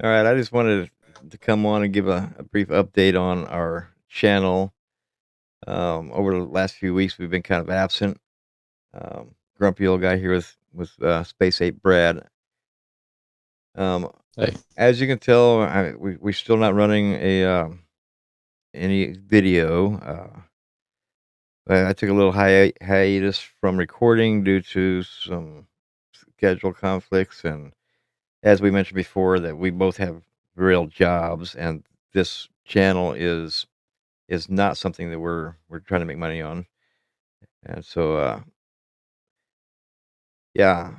All right, I just wanted to come on and give a brief update on our channel. Over the last few weeks, we've been kind of absent. Grumpy old guy here with Space Ape Brad. Um, Hey, as you can tell, we're still not running a any video. I took a little hiatus from recording due to some schedule conflicts, and as we mentioned before, that we both have real jobs, and this channel is not something that we're trying to make money on. And so, yeah,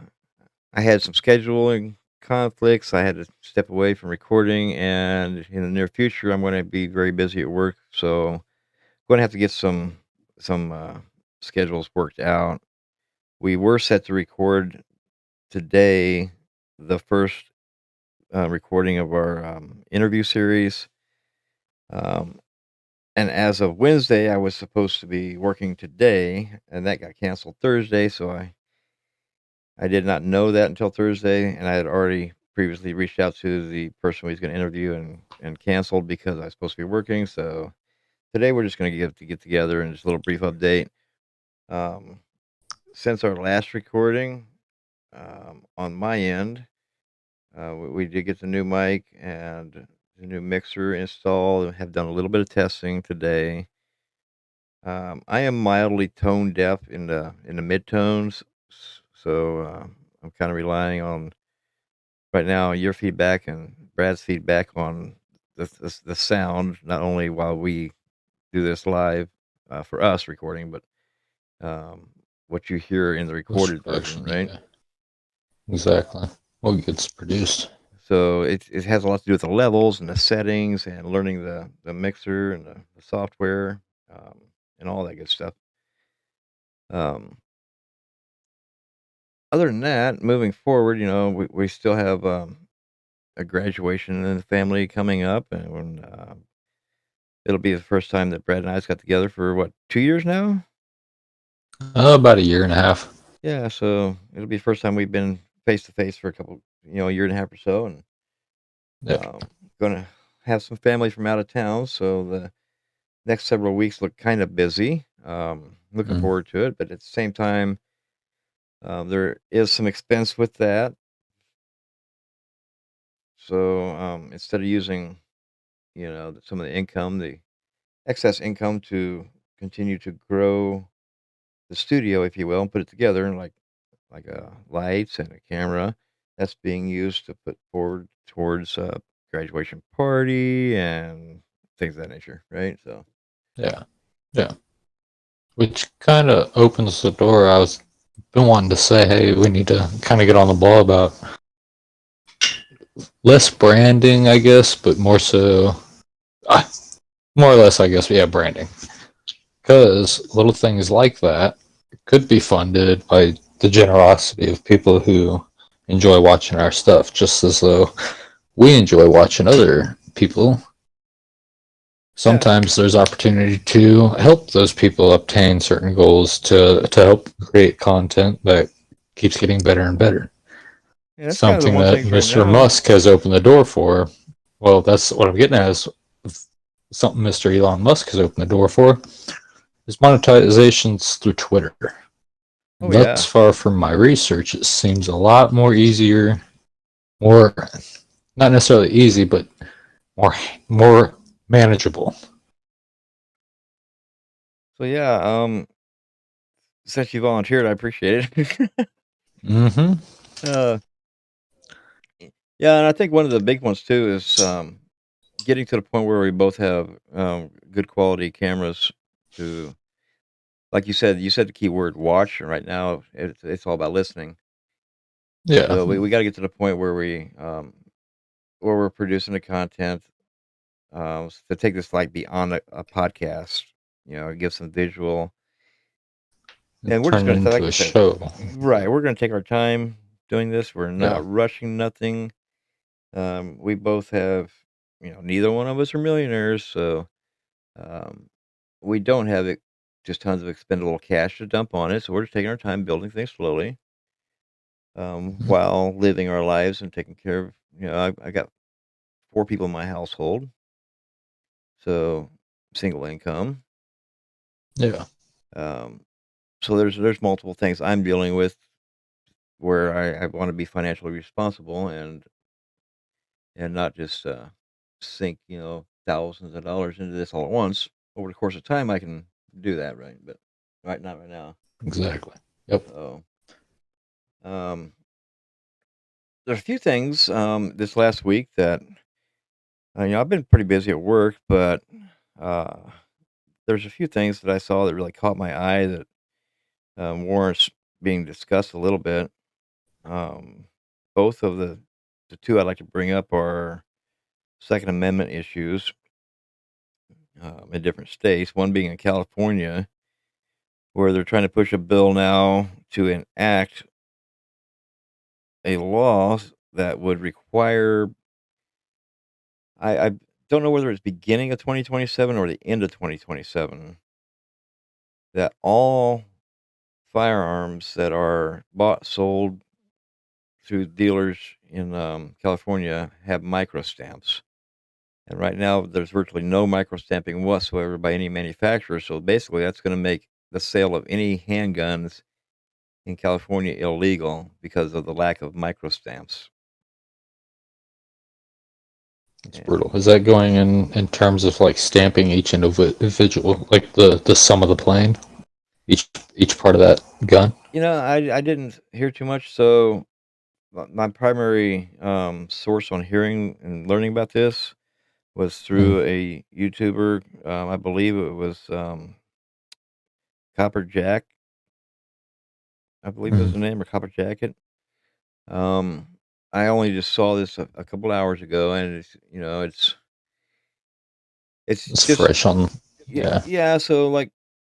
I had some scheduling conflicts. I had to step away from recording, and in the near future, I'm going to be very busy at work. So, I'm going to have to get some schedules worked out. We were set to record today the first recording of our interview series. Um, and as of Wednesday, I was supposed to be working today, and that got canceled Thursday. So I did not know that until Thursday, and I had already previously reached out to the person we was gonna interview and canceled because I was supposed to be working, so today we're just gonna get together and just a little brief update. Um, since our last recording, on my end, we did get the new mic and the new mixer installed and have done a little bit of testing today. I am mildly tone deaf in the midtones, so, I'm kinda relying on right now, your feedback and Brad's feedback on the sound, not only while we do this live, for us recording, but, um, what you hear in the post recorded version, production, right? yeah, exactly. What gets produced? So it has a lot to do with the levels and the settings and learning the mixer and the software, and all that good stuff. Um, other than that, moving forward, we still have, a graduation in the family coming up, and when, it'll be the first time that Brad and I got together for what, 2 years now? About a year and a half. Yeah, so it'll be the first time we've been face to face for a couple, a year and a half or so, and Yeah. gonna have some family from out of town, so the next several weeks look kind of busy. Looking Mm. forward to it, but at the same time, there is some expense with that. So instead of using, some of the income, the excess income to continue to grow the studio, if you will, and put it together, and like lights and a camera that's being used to put forward towards graduation party and things of that nature, right? So Yeah. Yeah. Which kind of opens the door. I was been wanting to say, hey, we need to kind of get on the ball about less branding, I guess, but more so, uh, more or less, I guess, yeah, branding. Because little things like that could be funded by the generosity of people who enjoy watching our stuff, just as though we enjoy watching other people. yeah, Sometimes there's opportunity to help those people obtain certain goals to help create content that keeps getting better and better. yeah, that's kind of the Something one that thing right Mr. now. Musk has opened the door for. Well, that's what I'm getting at is something Mr. Elon Musk has opened the door for is monetizations through Twitter. Oh And yeah, thus far from my research, it seems a lot more easier, more not necessarily easy, but more more manageable. so yeah. Since you volunteered, I appreciate it. Mm-hmm. uh, yeah, and I think one of the big ones too is getting to the point where we both have good quality cameras to, like you said the keyword watch. And right now, it's all about listening. Yeah. So we got to get to the point where we're producing the content, to take this like beyond a podcast, give some visual, and we're just Turn it gonna, like into I a said, show. right? We're gonna take our time doing this. We're Yeah. not rushing nothing. We both have, neither one of us are millionaires, so um, we don't have just tons of expendable cash to dump on it. So we're just taking our time building things slowly, Mhm. while living our lives and taking care of. I got 4 people in my household, so single income. Yeah, Um, so there's multiple things I'm dealing with where I want to be financially responsible and not just sink thousands of dollars into this all at once. Over the course of time, I can do that, right? But not right now. exactly. Yep. So um, there's a few things this last week that I've been pretty busy at work, but uh, there's a few things that I saw that really caught my eye that warrants being discussed a little bit. Um, both of the two I'd like to bring up are Second Amendment issues in different states. One being in California, where they're trying to push a bill now to enact a law that would require. I don't know whether it's beginning of 2027 or the end of 2027 that all firearms that are bought sold through dealers in California have micro stamps. And right now, there's virtually no micro stamping whatsoever by any manufacturer. So basically, that's going to make the sale of any handguns in California illegal because of the lack of micro stamps. It's And brutal. Is that going in terms of like stamping each individual, like the sum of the plane, each part of that gun? I didn't hear too much. So my primary source on hearing and learning about this was Mm, through a YouTuber. I believe it was Copper Jack. I believe was mm. the name, or Copper Jacket. Um, I only just saw this a couple hours ago, and it's It's just fresh on. yeah, Yeah. yeah. So like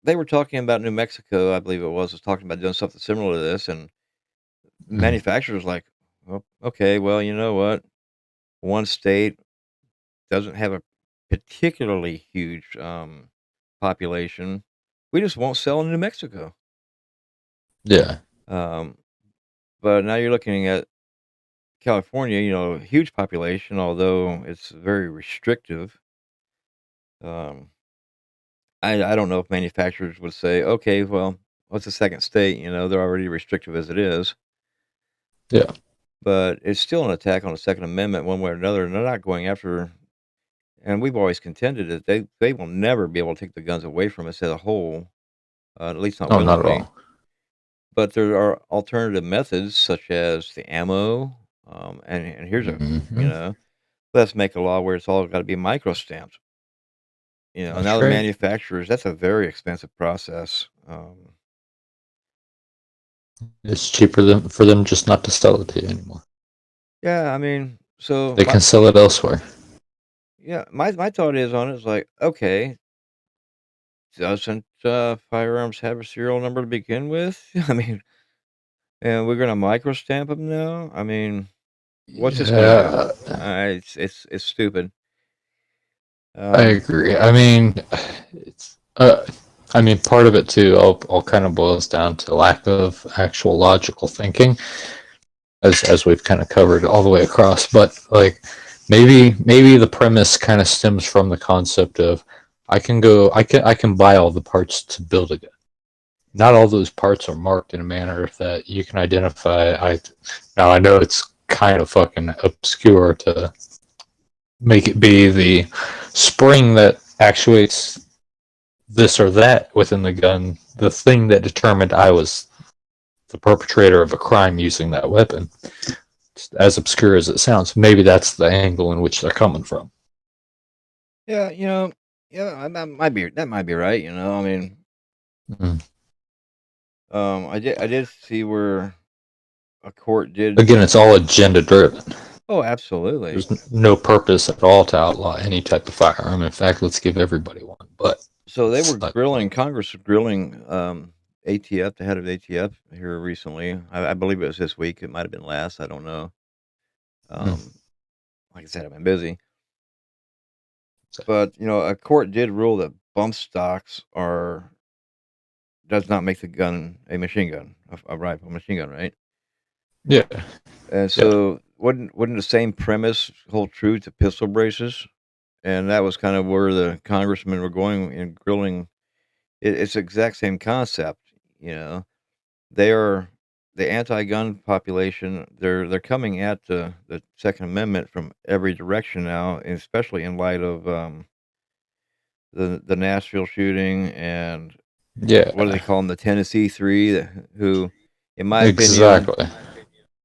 they were talking about New Mexico, I believe it was talking about doing something similar to this, and Mm, manufacturers like, well, okay, well, you know what? One state doesn't have a particularly huge population. We just won't sell in New Mexico. yeah. Um, but now you're looking at California, huge population, although it's very restrictive. Um, I don't know if manufacturers would say, okay, well, what's the second state? They're already restrictive as it is, Yeah. but it's still an attack on the Second Amendment one way or another. And they're not going after, and we've always contended that they will never be able to take the guns away from us as a whole, at least not Oh, not at willingly. all. But there are alternative methods such as the ammo. And here's Hmm. let's make a law where it's all got to be micro stamped. Now That's the right. manufacturers, that's a very expensive process. It's cheaper for them just not to sell it to you anymore. Yeah, I mean, so They can sell it elsewhere. my thought is on it is like, okay, doesn't firearms have a serial number to begin with? I mean, and we're gonna micro stamp them now. I mean, what's this gonna do? Yeah, It's stupid. I Um, agree. I mean, part of it too, all kind of boils down to lack of actual logical thinking, as we've kind of covered all the way across. But like, maybe the premise kind of stems from the concept of I can buy all the parts to build a gun. Not all those parts are marked in a manner that you can identify. Now I know it's kind of fucking obscure to make it be the spring that actuates this or that within the gun, the thing that determined I was the perpetrator of a crime using that weapon. As obscure as it sounds, maybe that's the angle in which they're coming from. yeah, yeah, that might be right. I mean, Mm. I did see where a court did. Again, it's all agenda driven. Oh, absolutely. There's no purpose at all to outlaw any type of firearm. In fact, let's give everybody one. But So they were it's not going grilling. to. Congress was grilling ATF, the head of ATF, here recently. I believe it was this week. It might have been last. I don't know. Mm. Um, like I said, I've been busy. But a court did rule that bump stocks are does not make the gun a machine gun, a rifle machine gun, right? Yeah, And yeah. so wouldn't the same premise hold true to pistol braces? And that was kind of where the congressmen were going in grilling. It's the exact same concept, you know. They are the anti-gun population. They're coming at the Second Amendment from every direction now, and especially in light of the Nashville shooting and what do they Yeah, call them, the Tennessee Three, who, in my opinion, exactly.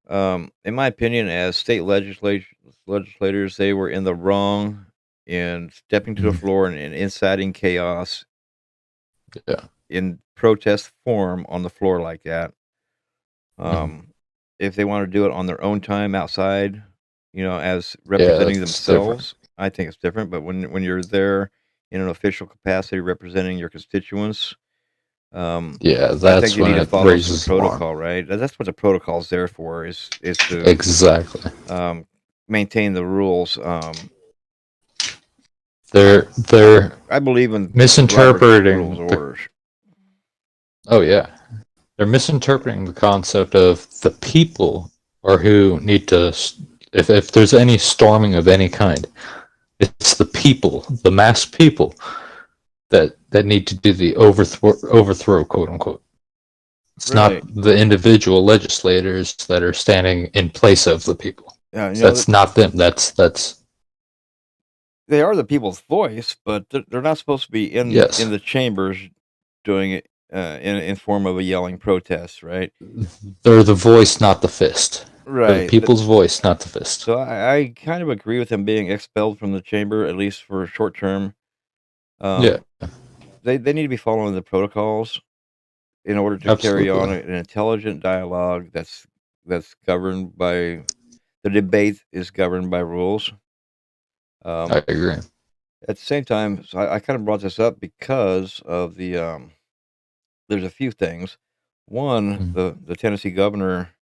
as state legislators, they were in the wrong in stepping to the Mhm. floor and inciting chaos Yeah. in protest form on the floor like that. Mhm. Um, if they want to do it on their own time outside, as Yeah, representing that's different. themselves, I think it's different. But when you're there in an official capacity representing your constituents, Yeah, I think that's you need when to it follow some raises alarm. protocol, right? That's what the protocol is there for, is to Exactly. um, maintain the rules. I They're I believe in Robert's rules misinterpreting of the. orders. Oh yeah, they're misinterpreting the concept of the people or who need to. If there's any storming of any kind, it's the people, the mass people that need to do the overthrow, quote unquote. It's not Really, the individual legislators that are standing in place of the people. yeah, So that's not them. That's they are the people's voice, but they're not supposed to be in yes. the chambers doing it in form of a yelling protest, right? They're the voice, not the fist. They're the Right. people's voice, not the fist. So I kind of agree with them being expelled from the chamber, at least for a short term. Yeah, Um, they need to be following the protocols in order to carry on absolutely. an intelligent dialogue that's governed by the debate is governed by rules. I Um, agree. at the same time, so I kind of brought this up because of there's a few things. One, Mm. the Tennessee governor.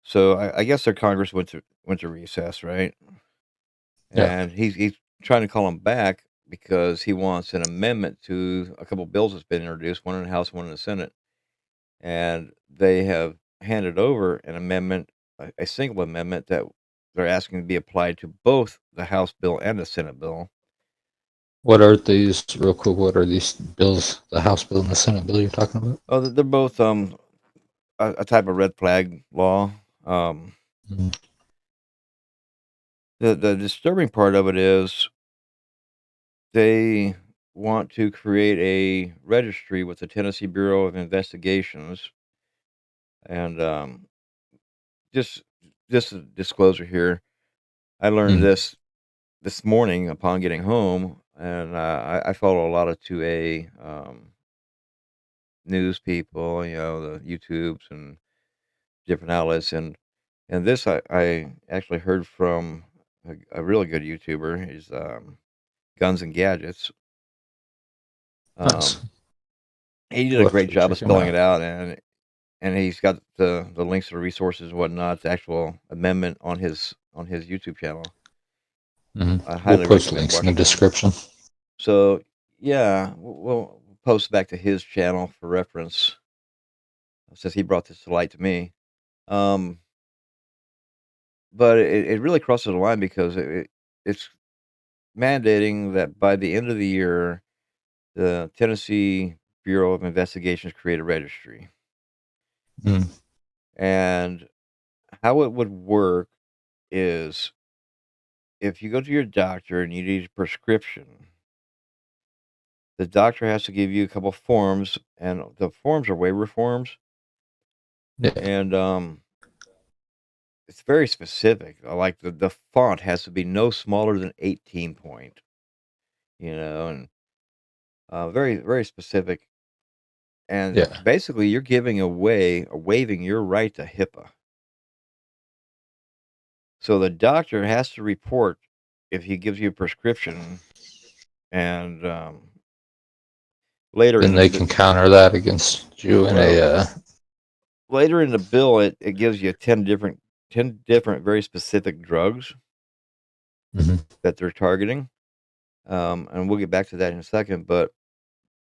So I guess their Congress went to recess, right? Yeah. And he's trying to call him back because he wants an amendment to a couple bills that's been introduced, one in the House, one in the Senate, and they have handed over an amendment, a single amendment that they're asking to be applied to both the House bill and the Senate bill. What are these, real quick? What are these bills? The House bill and the Senate bill you're talking about? Oh, they're both a type of red flag law. Um, Mm. the disturbing part of it is they want to create a registry with the Tennessee Bureau of Investigations, and just a disclosure here. I learned Mm. this morning upon getting home, and I follow a lot of 2A news people, the YouTubes and different outlets, and this I actually heard from a really good YouTuber. He's Guns and Gadgets. Nice. Um, he did a We'll have great to job of check him spelling it out. out, and he's got the links to the resources and whatnot, the actual amendment on his YouTube channel. I We'll highly post recommend links in the watching him. description. So yeah, we'll post back to his channel for reference since he brought this to light to me. Um, but it really crosses the line because it's mandating that by the end of the year, the Tennessee Bureau of Investigations create a registry. Mm. And how it would work is if you go to your doctor and you need a prescription, the doctor has to give you a couple forms, and the forms are waiver forms, Yeah, and it's very specific. Like the font has to be no smaller than 18 point, and very very specific. And yeah. basically, you're giving away or waiving your right to HIPAA. So the doctor has to report if he gives you a prescription, and later in Then the they can counter that against you in a. well, later in the bill, it gives you 10 different very specific drugs Mhm. that they're targeting. And we'll get back to that in a second. But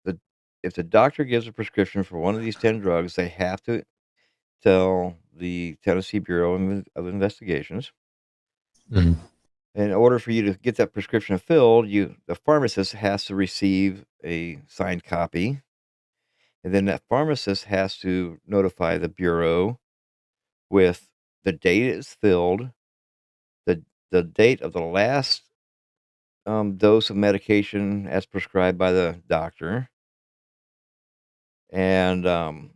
the if the doctor gives a prescription for one of these 10 drugs, they have tell the Tennessee Bureau of Investigations. Mm. In order for you to get that prescription filled, the pharmacist has to receive a signed copy, and then that pharmacist has to notify the bureau with the date it's filled, the date of the last dose of medication as prescribed by the doctor, and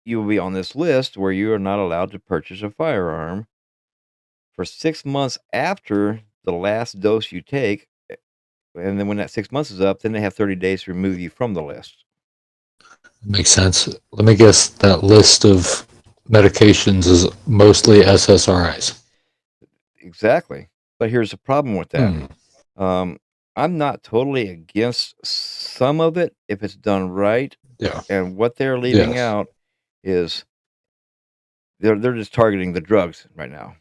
you will be on this list where you are not allowed to purchase a firearm for 6 months after the last dose you take. And then when that 6 months is up, then they have 30 days to remove you from the list. Makes sense. Let me guess, that list of medications is mostly SSRIs. Exactly. But here's the problem with that. Hmm. Um, I'm not totally against some of it if it's done right. Yeah. And what they're leaving Yes. out is they're just targeting the drugs right now.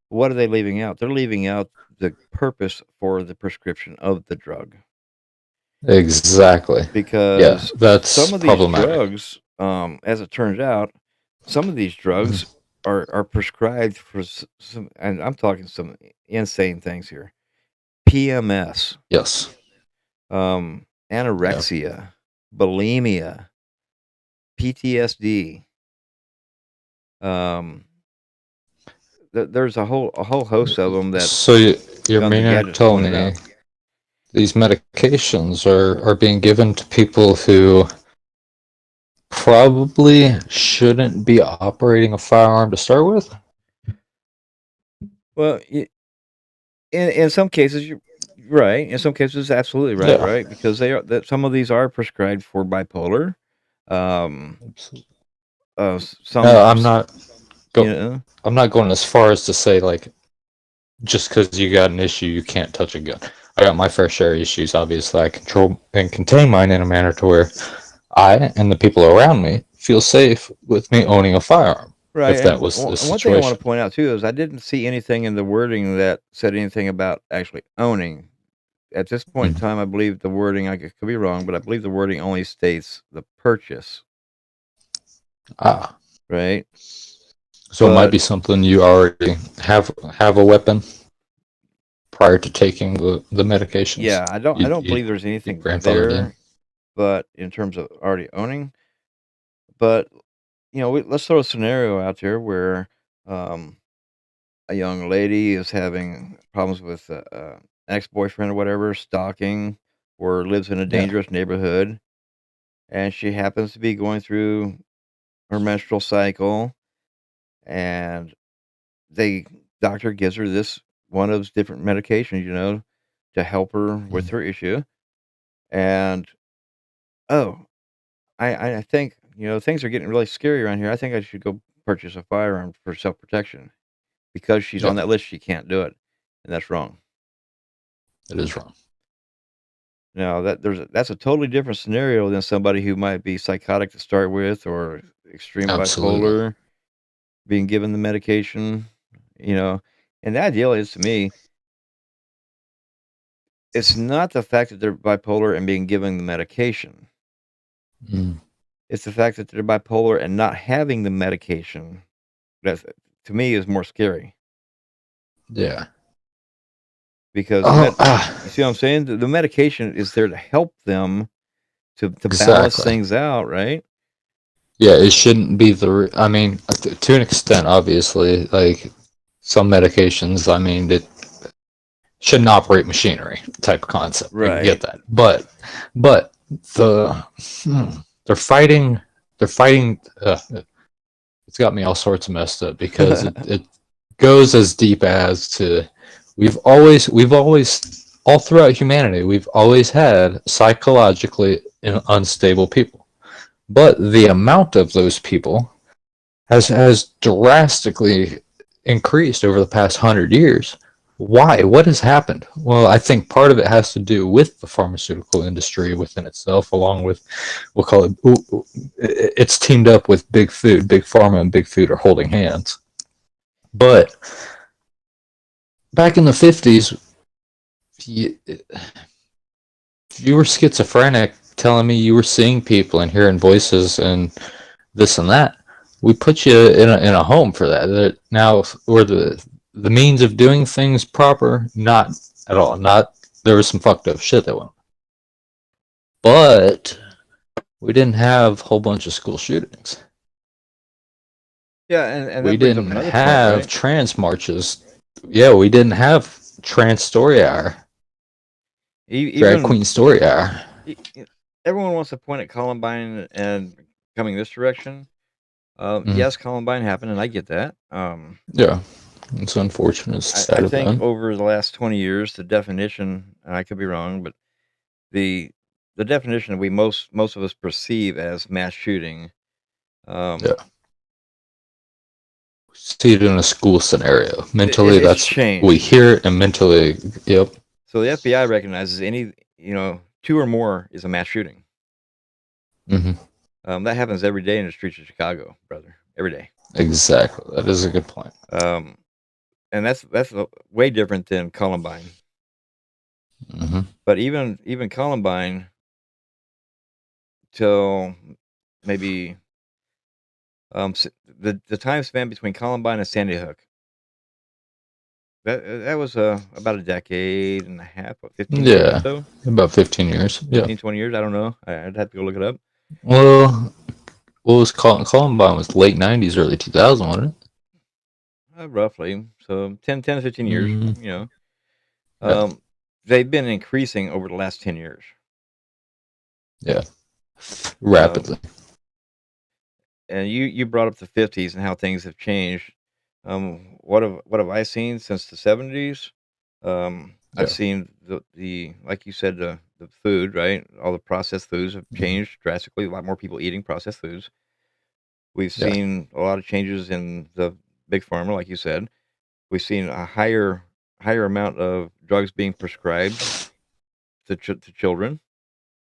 What are they leaving out? They're leaving out the purpose for the prescription of the drug. Exactly. Yeah, Because that's some of these problematic. drugs, as it turns out, some of these drugs Mhm. are prescribed for some, and I'm talking some insane things here. PMS, Yes. Yeah. anorexia, bulimia, PTSD. Um, there's a whole host of them that So you're Guns and meaning to Gadgets tell pointed me out. these medications are being given to people who probably shouldn't be operating a firearm to start with? Well, in some cases, you're right. In some cases, absolutely right, Yeah. right? Because they are that some of these are prescribed for bipolar. Um, Absolutely. some, No, go. you know, I'm not going as far as to say like just because you got an issue you can't touch a gun. I got my fair share of issues. Obviously, I control and contain mine in a manner to where I and the people around me feel safe with me owning a firearm. right. If that And was the one thing I want situation. to point out too is I didn't see anything in the wording that said anything about actually owning. At this point in Mm. time, I believe the wording, could be wrong, but I believe the wording only states the purchase, Ah, right? so it might But be something you already have a weapon prior to taking the medications. yeah, I don't You believe there's you anything grandfathered in. there, but in terms of already owning, but let's throw a scenario out there where um, a young lady is having problems with an ex-boyfriend or whatever, stalking, or lives in a Yeah. dangerous neighborhood, and she happens to be going through her menstrual cycle, and the doctor gives her this one of those different medications, to help her with Mm. her issue. And oh, I think things are getting really scary around here. I think I should go purchase a firearm for self protection because she's Yeah, on that list. She can't do it, and that's wrong. it is wrong. Now that's a totally different scenario than somebody who might be psychotic to start with or extreme Absolutely. bipolar being given the medication. You know, and the ideal is to me, it's not the fact that they're bipolar and being given the medication. Mm. It's the fact that they're bipolar and not having the medication that, to me, is more scary Yeah. because Oh, you see what I'm saying? The medication is there to help them to balance exactly. things out, right? Yeah, it shouldn't be I mean, to an extent, obviously, like some medications, I mean, it shouldn't operate machinery type of concept. I get Right. that, but the they're fighting. They're fighting. It's got me all sorts of messed up because it goes as deep as to we've always all throughout humanity we've always had psychologically unstable people, but the amount of those people has drastically increased over the past 100 years. Why? What has happened? Well, I think part of it has to do with the pharmaceutical industry within itself, along with, we'll call it, it's teamed up with big food. Big pharma and big food are holding hands. But back in the 50s, if you were schizophrenic, telling me you were seeing people and hearing voices and this and that. We put you in a home for that. Now, were the means of doing things proper? Not at all. Not there was some fucked up shit that went. But we didn't have a whole bunch of school shootings. Yeah, and We that brings up didn't another point, have right? trans marches. Yeah, we didn't have trans story hour, drag Even queen story hour. everyone wants to point at Columbine and coming this direction. Mm, Yes, Columbine happened, and I get that. yeah, it's unfortunate. It's I sad think about it. over the last 20 years, the definition, and I could be wrong, but the the definition that we most of us perceive as mass shooting, Yeah, um, see it in a school scenario. Mentally, it's that's we changed. hear it, and mentally, yep. So the FBI recognizes any, two or more is a mass shooting. Hmm. That happens every day in the streets of Chicago, brother. Every day. Exactly. That is a good point. Um, and that's way different than Columbine. Hmm. But even Columbine till maybe the time span between Columbine and Sandy Hook, that was about a decade and a half, what, 15 years or Yeah, so, about 15 years. Yeah. 15, 20 years. I don't know. I'd have to go look it up. Well, what was Columbine was late 90s, early 2000, wasn't it? Roughly, so 10 to 15 years. Mm, yeah, Um, they've been increasing over the last 10 years. yeah, Um, rapidly. and you brought up the 50s and how things have changed. What have I seen since the 70s? I've Yeah. seen the like you said, the food, right? All the processed foods have Hmm. changed drastically. A lot more people eating processed foods. We've Yeah. seen a lot of changes in the big pharma, like you said. We've seen a higher amount of drugs being prescribed to children,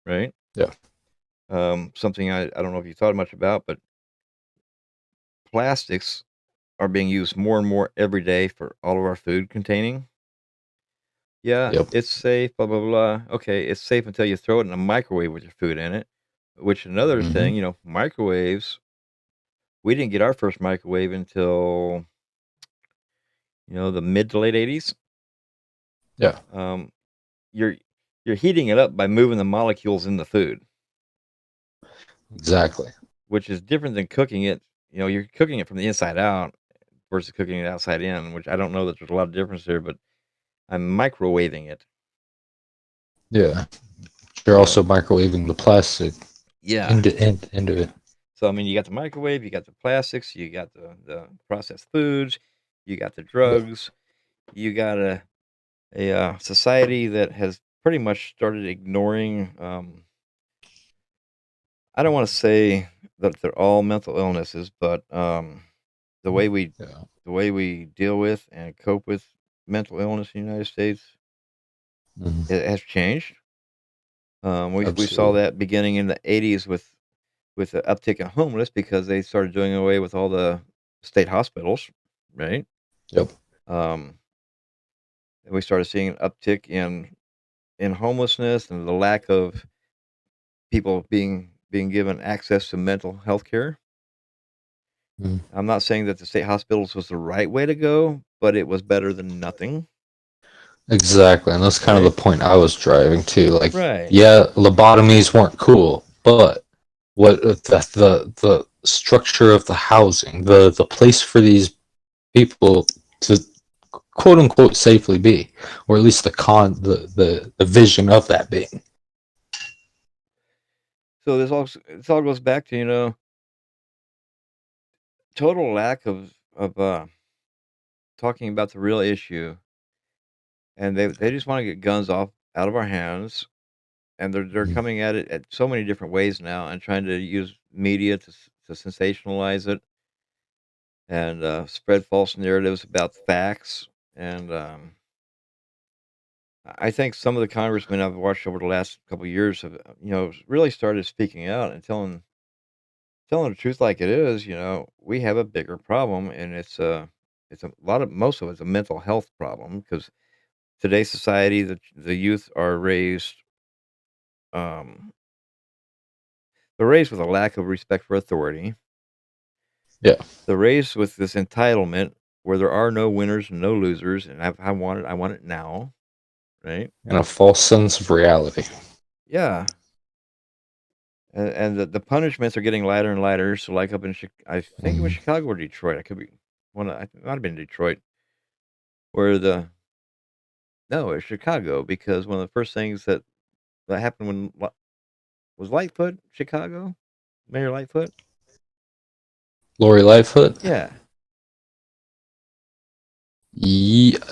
right? Yeah. Something I don't know if you thought much about, but plastics are being used more and more every day for all of our food containing. Yeah, Yep. it's safe, blah blah blah. Okay, it's safe until you throw it in a microwave with your food in it. Which another Hmm. thing, microwaves. We didn't get our first microwave until the mid to late '80s. Yeah. Um, you're you're heating it up by moving the molecules in the food, Exactly. which is different than cooking it. You're cooking it from the inside out versus cooking it outside in. Which I don't know that there's a lot of difference there, but I'm microwaving it. Yeah. You're So also microwaving the plastic yeah. into it. So I mean, you got the microwave, you got the plastics, you got the processed foods, you got the Yeah. drugs, you got a society that has pretty much started ignoring. I don't want to say that they're all mental illnesses, but the way we Yeah. the way we deal with and cope with mental illness in the United States, Hmm. it has changed. We saw Absolutely. that beginning in the '80s with the uptick in homeless because they started doing away with all the state hospitals, right? Yep. Um, and we started seeing an uptick in homelessness and the lack of people being given access to mental health care. Mhm. I'm not saying that the state hospitals was the right way to go, but it was better than nothing, Exactly. And that's kind of the right? point I was driving to. Like, Right. yeah, lobotomies weren't cool, but what the structure of the housing, the place for these people to quote unquote safely be, or at least the vision of that being. So this all goes back to total lack of talking about the real issue, and they just want to get guns off out of our hands, and they're Mhm. coming at it at so many different ways now, and trying to use media to sensationalize it and spread false narratives about facts. And I think some of the congressmen I've watched over the last couple of years have, really started speaking out and telling the truth like it is. We have a bigger problem, and it's a lot of most of it's a mental health problem because today's society, the youth are um, they're raised with a lack of respect for authority. Yeah. The race with this entitlement where there are no winners and no losers, and I want it now, right? And a false sense of reality. Yeah, and the punishments are getting lighter and lighter. So, like up in I think it was Mm. Chicago or Detroit. I could be it might have been Detroit, where the no, it's Chicago because one of the first things that happened when was Lightfoot Chicago, Mayor Lightfoot. Lori Lightfoot? Yeah.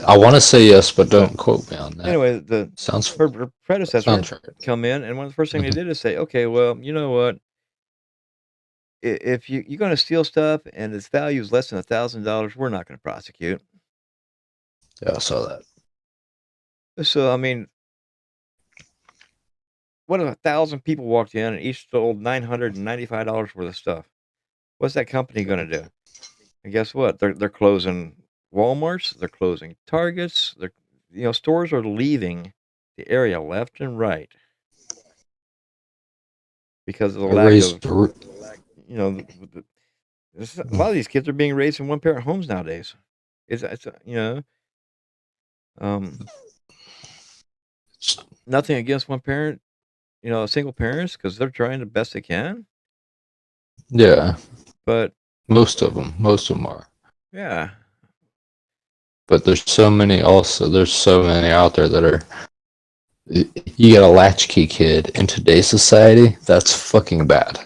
I want to say yes, but So don't quote me on that. anyway, the Sounds her predecessor sounds right. come in, and one of the first thing they Mhm. did is say, "Okay, well, you know what? If you're going to steal stuff and its value is less than $1,000, we're not going to prosecute." Yeah, I saw that. So I mean, what if 1,000 people walked in and each stole $995 worth of stuff? What's that company going to do? And guess what? They're closing Walmarts. They're closing Targets. Stores are leaving the area left and right because of the I lack raised. of you know a lot of these kids are being raised in one parent homes nowadays. Um, nothing against one parent, single parents because they're trying the best they can. Yeah, But most of them are. yeah, But there's so many. Also, there's so many out there that are. You get a latchkey kid in today's society. That's fucking bad.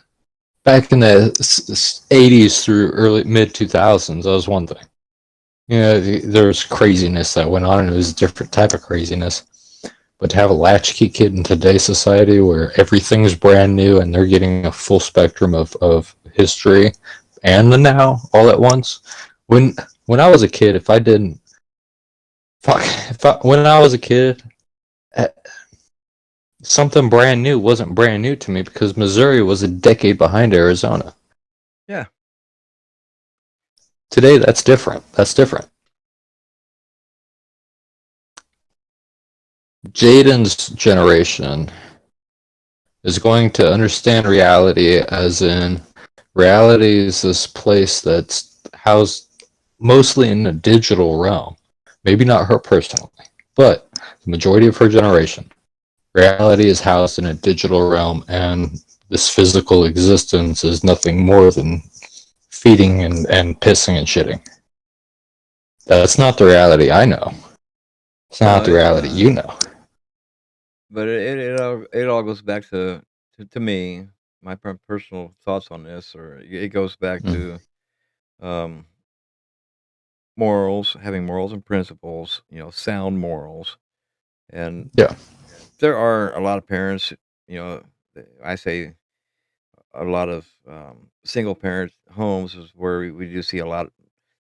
Back in the '80s through early mid 2000s, that was one thing. There was craziness that went on, and it was a different type of craziness. But to have a latchkey kid in today's society where everything's brand new and they're getting a full spectrum of history and the now all at once. When when I was a kid, if I didn't fuck if I, when I was a kid, eh, something brand new wasn't brand new to me because Missouri was a decade behind Arizona. yeah. Today that's different. That's different. Jaden's generation is going to understand reality as in reality is this place that's housed mostly in a digital realm. Maybe not her personally, but the majority of her generation. Reality is housed in a digital realm, and this physical existence is nothing more than feeding and pissing and shitting. That's not the reality I know. It's not No, the it's reality not. you know. But it all goes back to me, my personal thoughts on this, or it goes back Mm. to um, morals, having morals and principles, sound morals. And Yeah. there are a lot of parents, you know, I say a lot of single parent homes is where we do see a lot.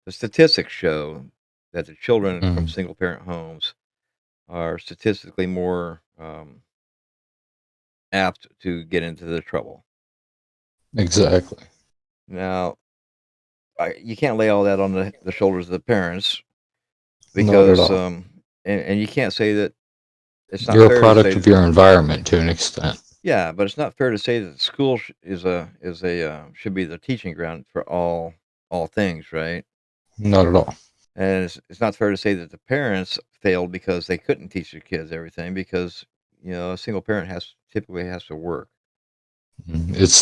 The statistics show that the children from Mm. single parent homes are statistically more apt to get into the trouble. Exactly. Now, you can't lay all that on the shoulders of the parents Not at because, all. and you can't say that it's not You're a fair to say product of that, your environment to an extent. yeah, but it's not fair to say that school should be the teaching ground for all things, right? Not at all. And it's not fair to say that the parents failed because they couldn't teach their kids everything because a single parent typically has to work. It's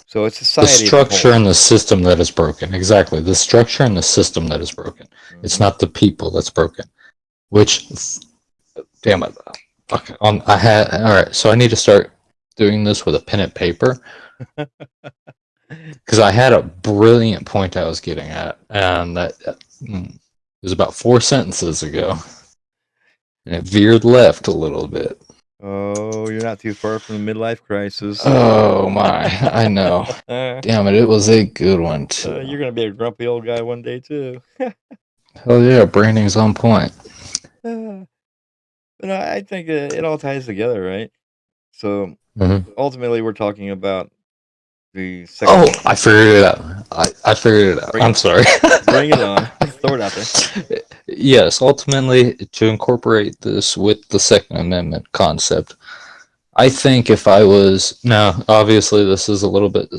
So it's the society as a structure whole. and the system that is broken. Exactly. The structure and the system that is broken. It's Hmm. not the people that's broken. Which damn it. Fuck. I had all right, so I need to start doing this with a pen and paper because I had a brilliant point I was getting at, and that it was about 4 sentences ago, and it veered left a little bit. Oh, you're not too far from the midlife crisis. Oh my, I know. Damn it, it was a good one too. You're gonna be a grumpy old guy one day too. Hell yeah, branding's on point. But I think it all ties together, right? So Mm-hmm. ultimately, we're talking about the Second Oh, Amendment. I figured it out. I figured it out. Bring I'm it, sorry. bring it on. Throw it out there. Yes, ultimately, to incorporate this with the Second Amendment concept, I think if I was. Now, obviously, this is a little bit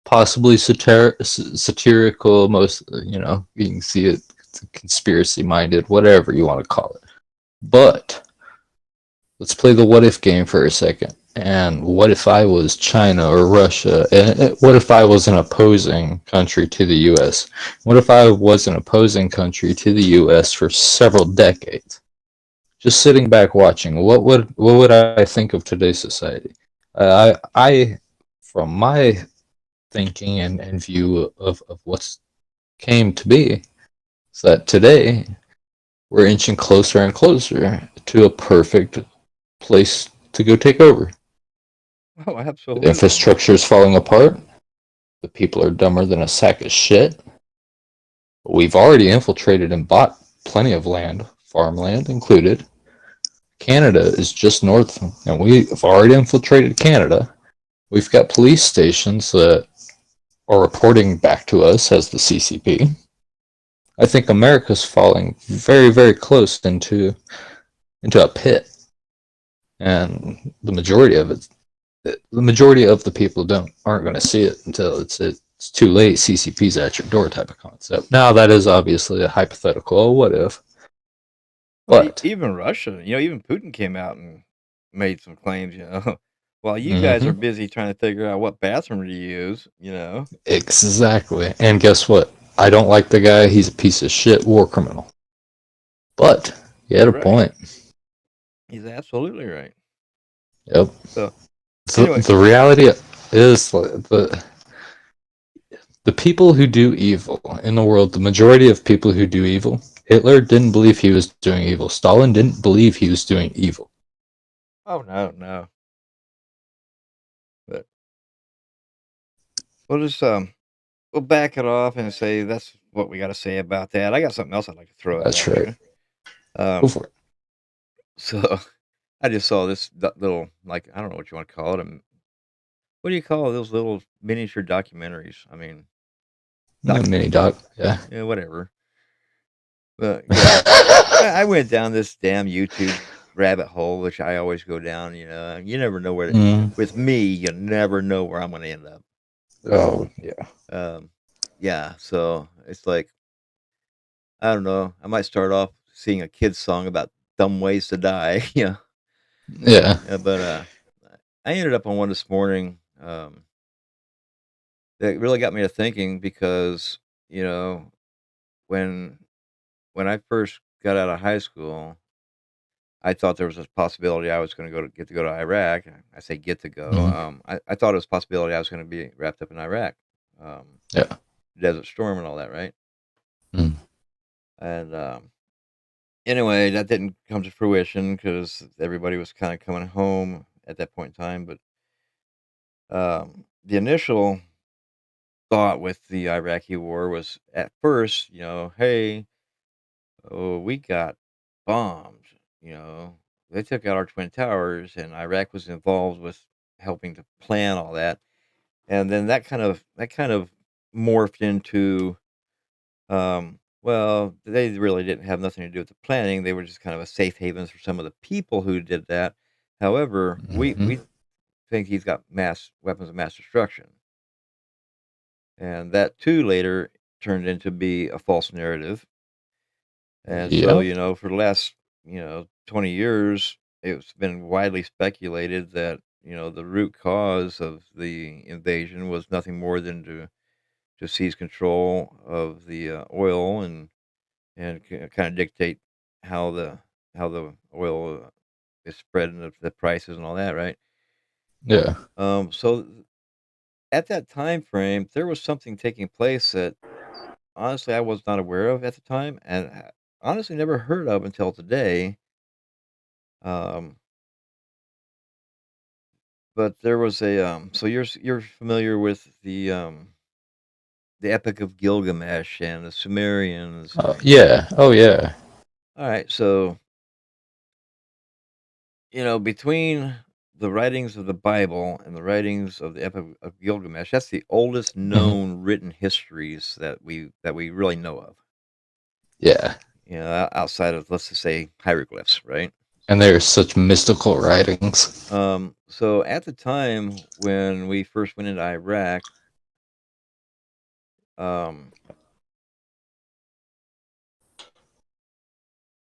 possibly satirical. Most, you can see it conspiracy minded, whatever you want to call it. But let's play the what if game for a second. And what if I was China or Russia? And what if I was an opposing country to the U.S.? What if I was an opposing country to the U.S. for several decades? Just sitting back watching, what would I think of today's society? I from my thinking and view of what's came to be, is that today we're inching closer and closer to a perfect place to go take over. Oh, The absolutely. infrastructure is falling apart. The people are dumber than a sack of shit. We've already infiltrated and bought plenty of land, farmland included. Canada is just north, and we've already infiltrated Canada. We've got police stations that are reporting back to us as the CCP. I think America's falling very, very close into a pit, and the majority of the people aren't going to see it until it's too late. CCP's at your door type of concept. Now that is obviously a hypothetical. What if? Well, But even Russia, even Putin came out and made some claims, while you guys are mm-hmm, busy trying to figure out what bathroom to use. exactly. And guess what? I don't like the guy. He's a piece of shit war criminal. But he had a Right. point. He's absolutely right. Yep. So, So anyway, the reality is the people who do evil in the world, the majority of people who do evil, Hitler didn't believe he was doing evil. Stalin didn't believe he was doing evil. oh, no, no. But we'll just, we'll back it off and say that's what we got to say about that. I got something else I'd like to throw out That's at right. you. Go Um, for it. so I just saw this little, like, I don't know what you want to call it. What do you call those little miniature documentaries? I mean, A mini documentary, doc. Yeah. yeah, whatever. But yeah, I went down this damn YouTube rabbit hole, which I always go down. You never know where. Mm. With me, you never know where I'm going to end up. Oh yeah. Um, yeah, so it's like I don't know. I might start off seeing a kid's song about dumb ways to die. Yeah. But I ended up on one this morning that really got me to thinking because you know when when I first got out of high school, I thought there was a possibility I was going to get to go to Iraq. I say get to go. Mm. I thought it was a possibility I was going to be wrapped up in Iraq, Yeah. Desert Storm, and all that, right? Mm. And anyway, that didn't come to fruition because everybody was kind of coming home at that point in time. But the initial thought with the Iraqi war was at first, hey, oh, we got bombed. You know, they took out our twin towers, and Iraq was involved with helping to plan all that. And then that kind of morphed into, well, they really didn't have nothing to do with the planning. They were just kind of a safe havens for some of the people who did that. However, Hmm. we think he's got mass weapons of mass destruction, and that too later turned into be a false narrative. And so, Yep. for the last, 20 years, it's been widely speculated that, the root cause of the invasion was nothing more than to seize control of the oil and kind of dictate how the oil is spread and the prices and all that, right? Yeah. So at that time frame, there was something taking place that honestly I was not aware of at the time, and honestly never heard of until today. Um, But there was so you're familiar with the Epic of Gilgamesh and the Sumerians and Yeah. Oh yeah. all right, so, between the writings of the Bible and the writings of the Epic of Gilgamesh, that's the oldest Hmm. known written histories that we really know of. Yeah. Outside of, let's just say, hieroglyphs, right? And there's such mystical writings. So at the time when we first went into Iraq, um,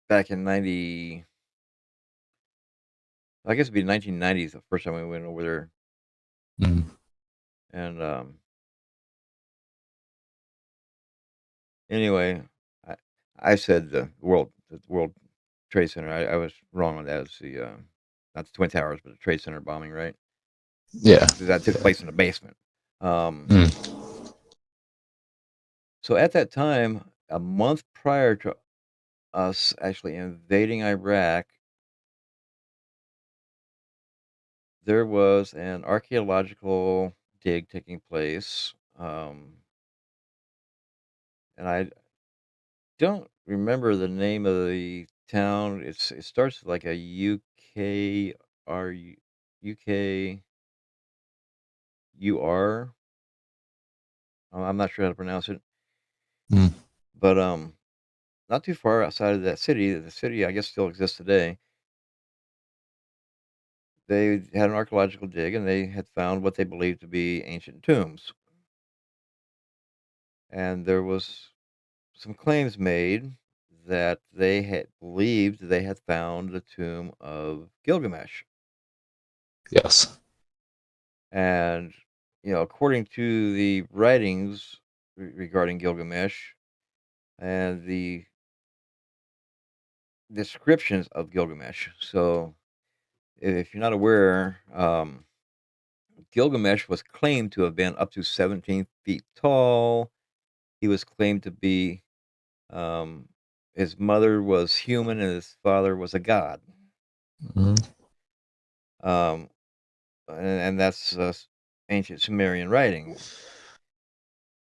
back in 90, I guess it'd be 1990s, the first time we went over there. Mm. And anyway, I, I said the World Trade Center. I was wrong on that. It's the not the Twin Towers, but the Trade Center bombing, right? Yeah. That took Yeah. place in the basement. Um, Mm. so at that time, a month prior to us actually invading Iraq, there was an archaeological dig taking place, and I don't remember the name of the town. It starts with like a UK or UK UR. I'm not sure how to pronounce it, Mm. but not too far outside of that city. The city, I guess, still exists today. They had an archaeological dig, and they had found what they believed to be ancient tombs. And there was some claims made that they had believed they had found the tomb of Gilgamesh. Yes. And, according to the writings regarding Gilgamesh and the descriptions of Gilgamesh. So, if you're not aware, Gilgamesh was claimed to have been up to 17 feet tall. He was claimed to be, um, his mother was human and his father was a god. Mm. Um, and that's ancient Sumerian writings.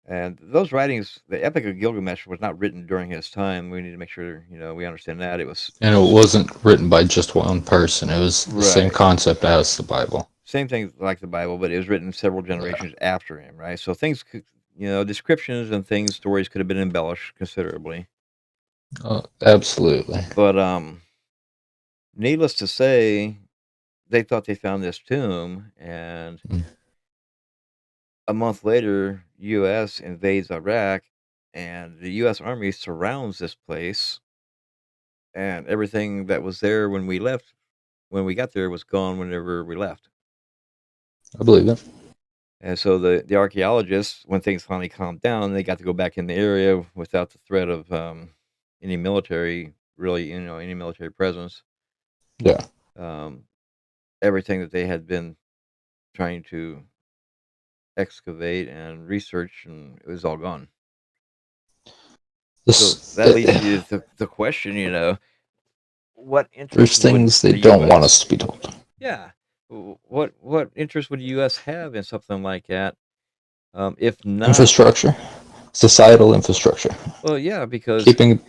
And those writings, the Epic of Gilgamesh, was not written during his time. We need to make sure we understand that it was And it wasn't written by just one person. It was the same right. concept as the Bible. Same thing like the Bible, but it was written several Yeah. generations after him, right? So things could, descriptions and things, stories could have been embellished considerably. Absolutely. But needless to say, they thought they found this tomb, and Mm. a month later, U.S. invades Iraq, and the U.S. Army surrounds this place, and everything that was there when we got there, was gone whenever we left. I believe it. And so the archaeologists, when things finally calmed down, they got to go back in the area without the threat of any military, really, any military presence. Yeah. Um, Everything that they had been trying to excavate and research, and it was all gone. So This that leads you to the question, what interest there's would things they the don't want us U.S. to be told. Yeah, what interest would the U.S. have in something like that? If not, Infrastructure, societal infrastructure, well, yeah, because keeping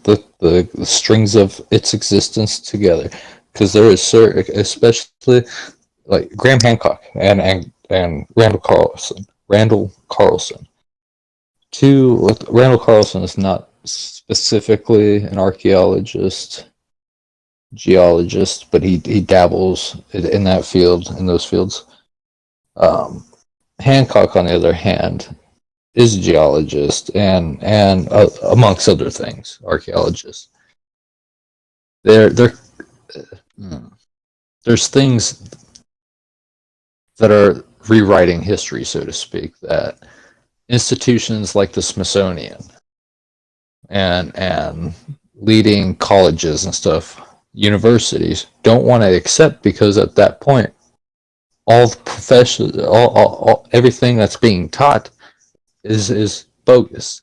the strings of its existence together, because there is certain, especially like Graham Hancock and Randall Carlson. Two, Randall Carlson is not specifically an archaeologist, geologist, but he dabbles in that field, in those fields. Um, Hancock, on the other hand, is a geologist and amongst other things, archaeologist. There, there's things that are rewriting history, so to speak, that institutions like the Smithsonian and leading colleges and stuff, universities don't want to accept, because at that point, all the profession, everything that's being taught is bogus.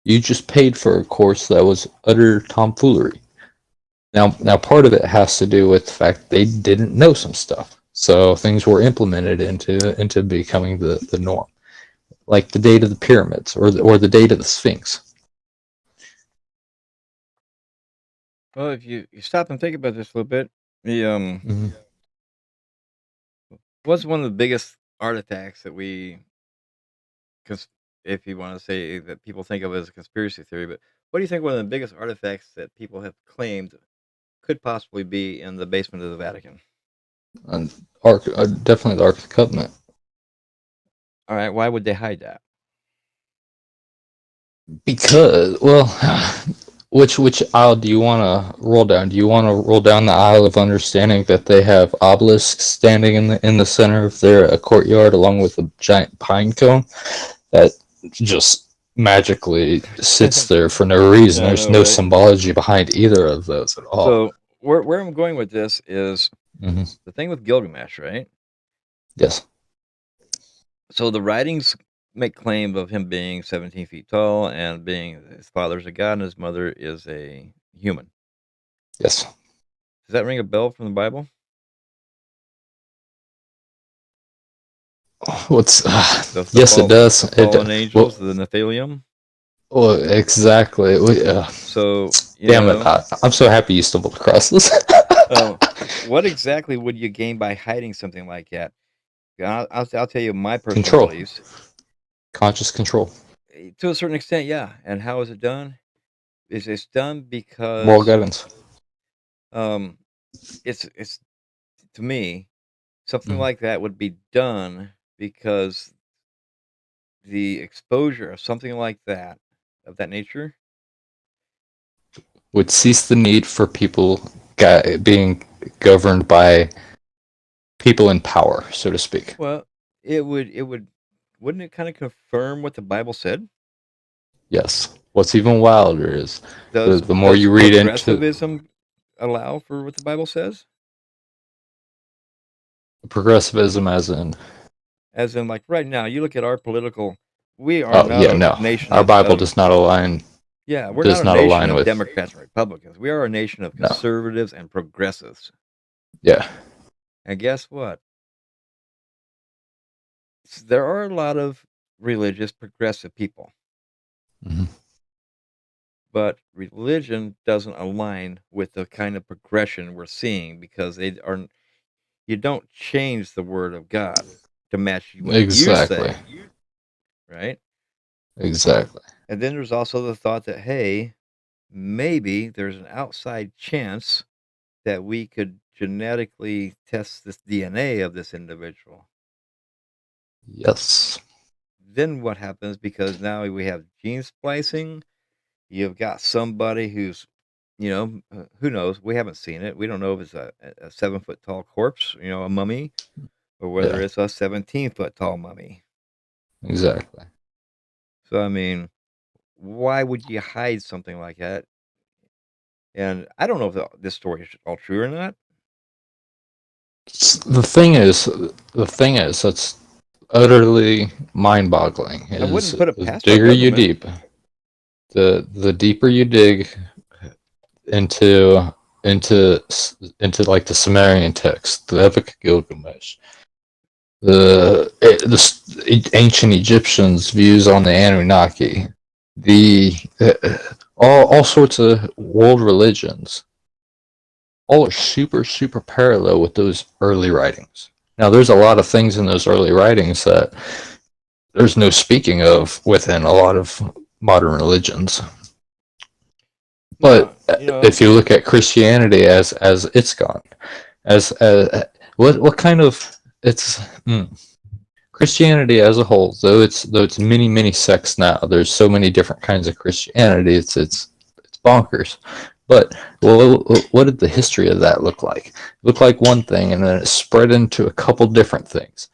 You just paid for a course that was utter tomfoolery. Now, part of it has to do with the fact they didn't know some stuff, so things were implemented into becoming the norm, like the date of the pyramids or the date of the Sphinx. well, if you stop and think about this a little bit, the Mm-hmm. what's one of the biggest artifacts that we, cons- if you want to say that people think of as a conspiracy theory, but what do you think one of the biggest artifacts that people have claimed could possibly be in the basement of the Vatican? And definitely the Ark of the Covenant. All right, why would they hide that? Because, well, which aisle do you want to roll down? Do you want to roll down the aisle of understanding that they have obelisks standing in the center of their courtyard, along with a giant pine cone that just magically sits there for no reason? Yeah, I There's know, no right? symbology behind either of those at all. So where I'm going with this is Hmm. the thing with Gilgamesh, right? Yes. So the writings make claim of him being 17 feet tall and being his father's a god and his mother is a human. Yes. Does that ring a bell from the Bible? What's The yes, it does. the It fallen angels, well, the Nephilim. well exactly. So Damn it! I'm so happy you stumbled across this. what exactly would you gain by hiding something like that? I'll tell you my personal Control, beliefs. conscious control, To a certain extent, yeah. And how is it done? Is it's done moral because guidance. um, it's to me something Mhm. like that would be done because the exposure of something like that of that nature. Would cease the need for people being governed by people in power, so to speak. Well, it would wouldn't it kind of confirm what the Bible said? Yes. What's even wilder is the more Does you read into progressivism allow for what the Bible says? progressivism, as in, As in, like right now, you look at our political. We are oh not yeah, a no, nation our Bible of does not align yeah, we're not does a not nation align of with Democrats and Republicans. We are a nation of no. conservatives and progressives. Yeah. And guess what? There are a lot of religious progressive people, Hmm. but religion doesn't align with the kind of progression we're seeing because they are you don't change the word of God to match what you Exactly. say, right? Exactly. And then there's also the thought that hey, maybe there's an outside chance that we could genetically test this DNA of this individual. Yes. Then what happens because now we have gene splicing. You've got somebody who's, who knows? We haven't seen it. We don't know if it's a 7 foot tall corpse, a mummy, or whether Yeah. it's a 17-foot tall mummy. Exactly. So, I mean, why would you hide something like that? And I don't know if this story is all true or not. The thing is, that's utterly mind-boggling. I Is wouldn't put it the past our digger you government. deep, the deeper you dig into into into like the Sumerian text, the Epic of Gilgamesh, the ancient Egyptians' views on the Anunnaki, the all sorts of world religions, all are super parallel with those early writings. Now, there's a lot of things in those early writings that there's no speaking of within a lot of modern religions. But Now, if you look at Christianity as it's gone, as what kind of it's Christianity as a whole, though it's many sects now. There's so many different kinds of Christianity. It's bonkers. But well, what did the history of that look like? It looked like one thing, and then it spread into a couple different things.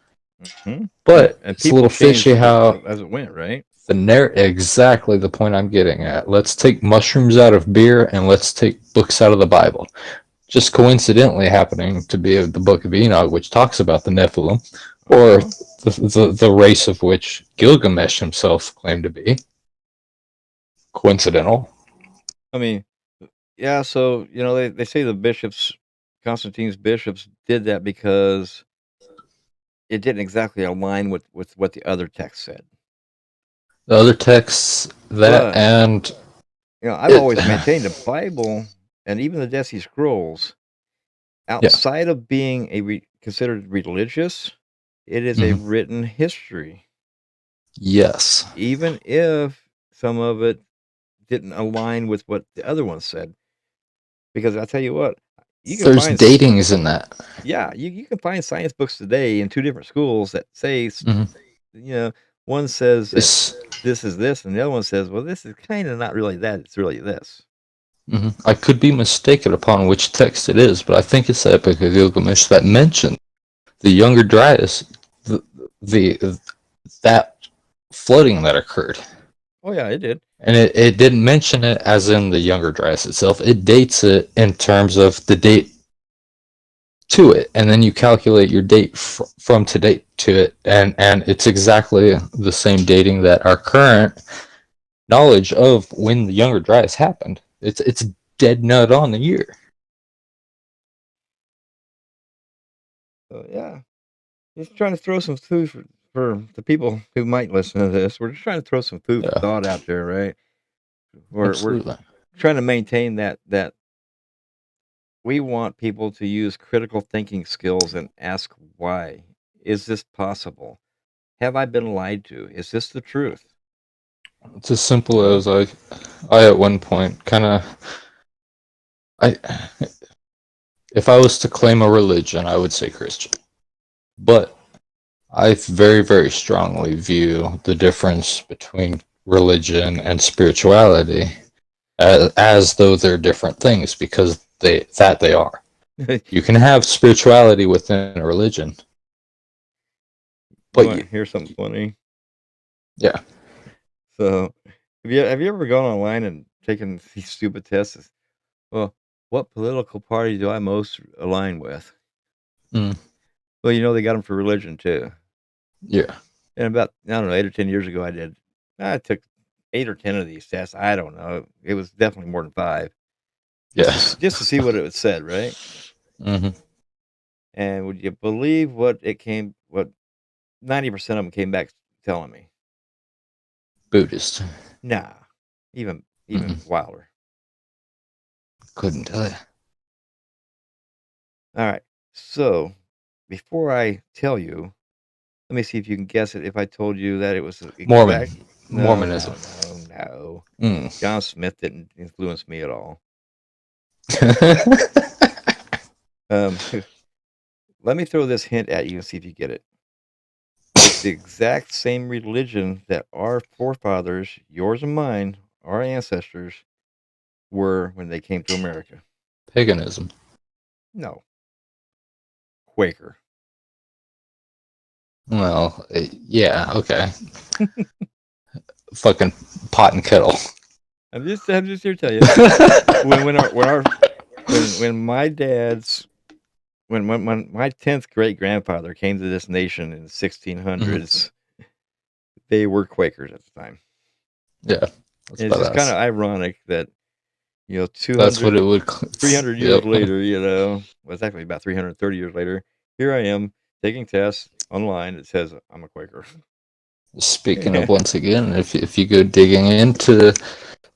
mhm. But And it's a people little fishy changed how as it went, right? exactly the point I'm getting at. Let's take mushrooms out of beer and let's take books out of the Bible. Just coincidentally happening to be the Book of Enoch, which talks about the Nephilim, Uh or huh. the race of which Gilgamesh himself claimed to be. Coincidental? I mean, yeah. So they say the bishops, Constantine's bishops, did that because it didn't exactly align with what the other text said. The other texts, that But and I've it, always maintained the Bible and even the Dead Sea Scrolls, yeah. outside of being considered religious, it is a Hmm. written history. Yes. Even if some of it didn't align with what the other one said, because I tell you what, you can There's find datings in that. yeah, you can find science books today in two different schools that say, Hmm. you know, one says that This. this is this, and the other one says, well, this is kind of not really that. It's really this. I could be mistaken upon which text it is, but I think it's the Epic of Gilgamesh that mentioned the Younger Dryas, the, the that flooding that occurred. Oh yeah, it did. And it didn't mention it as in the Younger Dryas itself. It dates it in terms of the date to it, and then you calculate your date from to date to it, and it's exactly the same dating that our current knowledge of when the Younger Dryas happened. It's dead nut on the year. So yeah, just trying to throw some food for the people who might listen to this. We're just trying to throw some food for Yeah, thought out there, right? We're absolutely. trying to maintain that we want people to use critical thinking skills and ask why. Is this possible? Have I been lied to? Is this the truth? It's as simple You know? as I at one point kind of I if I was to claim a religion, I would say Christian. But I very, very strongly view the difference between religion and spirituality as though they're different things because they are. You can have spirituality within a religion, You but want to hear something funny? yeah, So, have you ever gone online and taken these stupid tests? Well, what political party do I most align with? mm, Well, they got them for religion too. yeah, And about, I don't know, 8 or 10 years ago, I took 8 or 10 of these tests. I don't know. It was definitely more than five, yeah. just to see what it said, right? hmm And would you believe what 90% of them came back telling me? Buddhist. Nah, even Mm-mm. wilder. Couldn't tell you. All right. So, before I tell you, let me see if you can guess it. If I told you that it was the Mormon, exact, no, Mormonism. no, no, no. Mm. John Smith didn't influence me at all. Um, let me throw this hint at you and see if you get it. It's the exact same religion that our forefathers, yours and mine, our ancestors, were when they came to America. Paganism. No, Quaker. Well, yeah, okay. Fucking pot and kettle. I'm just here to tell you when my dad's when my 10th great grandfather came to this nation in the Mhm. 1600s, they were Quakers at the time. Yeah, that's And it's just kind badass. of ironic that That's what 200, it would. 300 years Yep. later, well, it's actually about 330 years later. Here I am taking tests online. It says I'm a Quaker. Speaking of, once again, if you go digging into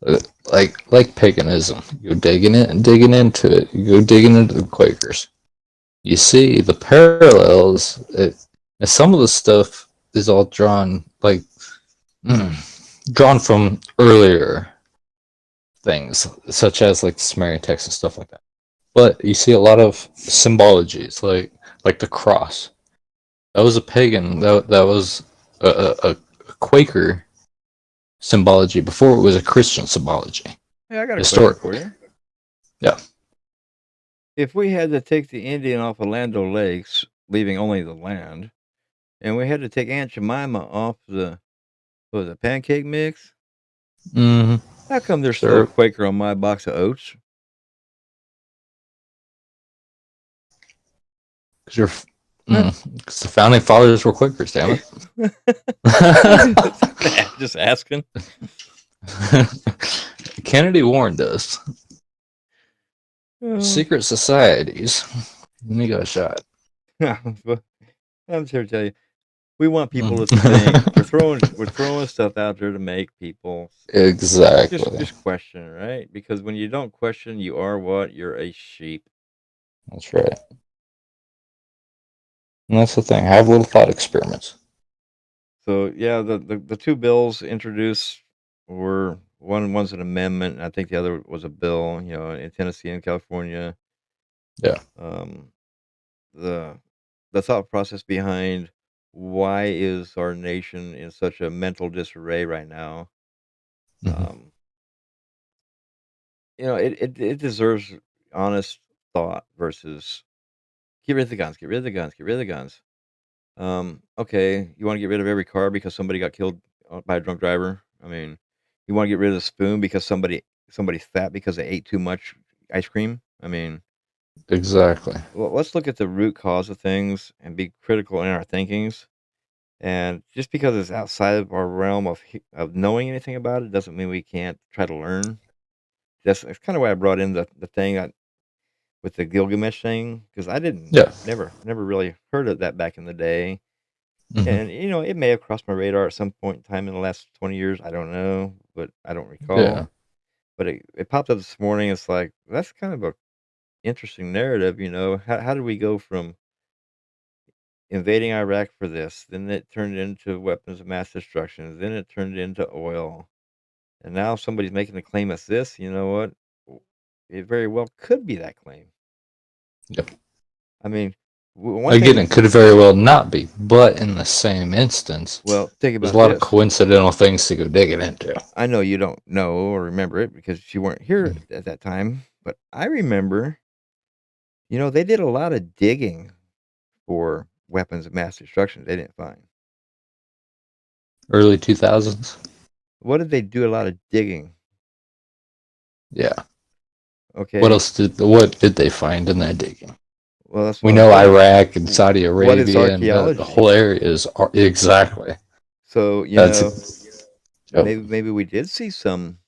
uh, like paganism, you go digging into it. You go digging into the Quakers. You see the parallels. And some of the stuff is all drawn drawn from earlier things, such as like the Sumerian text and stuff like that. But you see a lot of symbologies, like the cross. That was a pagan. That was a Quaker symbology before it was a Christian symbology. Hey, I got a question for Historically, you. yeah. If we had to take the Indian off of Land O'Lakes, leaving only the land, and we had to take Aunt Jemima off the pancake mix, Mm-hmm. how come there's still a Sure. Quaker on my box of oats? Because because the founding fathers were Quakers. Damn it. Just asking. Kennedy warned us. Oh. Secret societies. And he got shot. But I'm just here to tell you, we want people to think. Mm. We're throwing stuff out there to make people just Exactly. just question, right? Because when you don't question, you are what? You're a sheep. That's right. And that's the thing. Have little thought experiments. So yeah, the two bills introduced were one's an amendment, and I think the other was a bill. In Tennessee and California. Yeah. Um, the the thought process behind why is our nation in such a mental disarray right now? Hmm. Um, it deserves honest thought versus get rid of the guns, get rid of the guns, get rid of the guns. Okay, you want to get rid of every car because somebody got killed by a drunk driver? I mean, you want to get rid of the spoon because somebody's fat because they ate too much ice cream? I mean, Exactly. well, let's look at the root cause of things and be critical in our thinkings. And just because it's outside of our realm of knowing anything about it doesn't mean we can't try to learn. That's kind of why I brought in the thing with the Gilgamesh thing because I didn't Yeah. never really heard of that back in the day. Hmm. And it may have crossed my radar at some point in time in the last 20 years. I don't know, but I don't recall. Yeah. But it popped up this morning. It's like that's kind of a interesting narrative. How did we go from invading Iraq for this? Then it turned into weapons of mass destruction. Then it turned into oil. And now somebody's making the claim as this. You know what? It very well could be that claim. Yep. I mean, one Again, thing. it could very well not be, but in the same instance, Well, think there's a about lot of this. coincidental things to go digging into. I know you don't know or remember it because you weren't here Mhm. at that time, but I remember, they did a lot of digging for weapons of mass destruction they didn't find. Early 2000s. What did they do a lot of digging? Yeah. Okay. What did they find in that digging? Well, that's We what I'm know saying. Iraq and Saudi What is Arabia and the archaeology? whole area is exactly. So, That's yep. maybe we did see some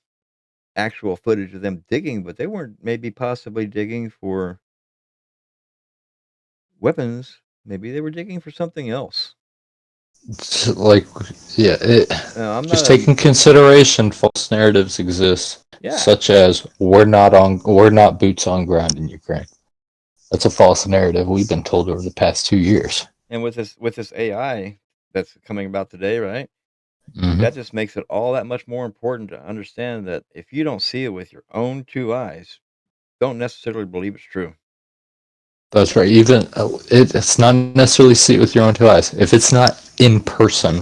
actual footage of them digging, but they weren't maybe possibly digging for weapons. Maybe they were digging for something else. Like yeah, I'm not just a taking consideration false narratives exist, yeah. such as we're not boots on ground in Ukraine. That's a false narrative we've been told over the past 2 years. And with this AI that's coming about today, right? Hmm. That just makes it all that much more important to understand that if you don't see it with your own 2 eyes, don't necessarily believe it's true. That's right. Even it's not necessarily see it with your own two eyes. If it's not in person,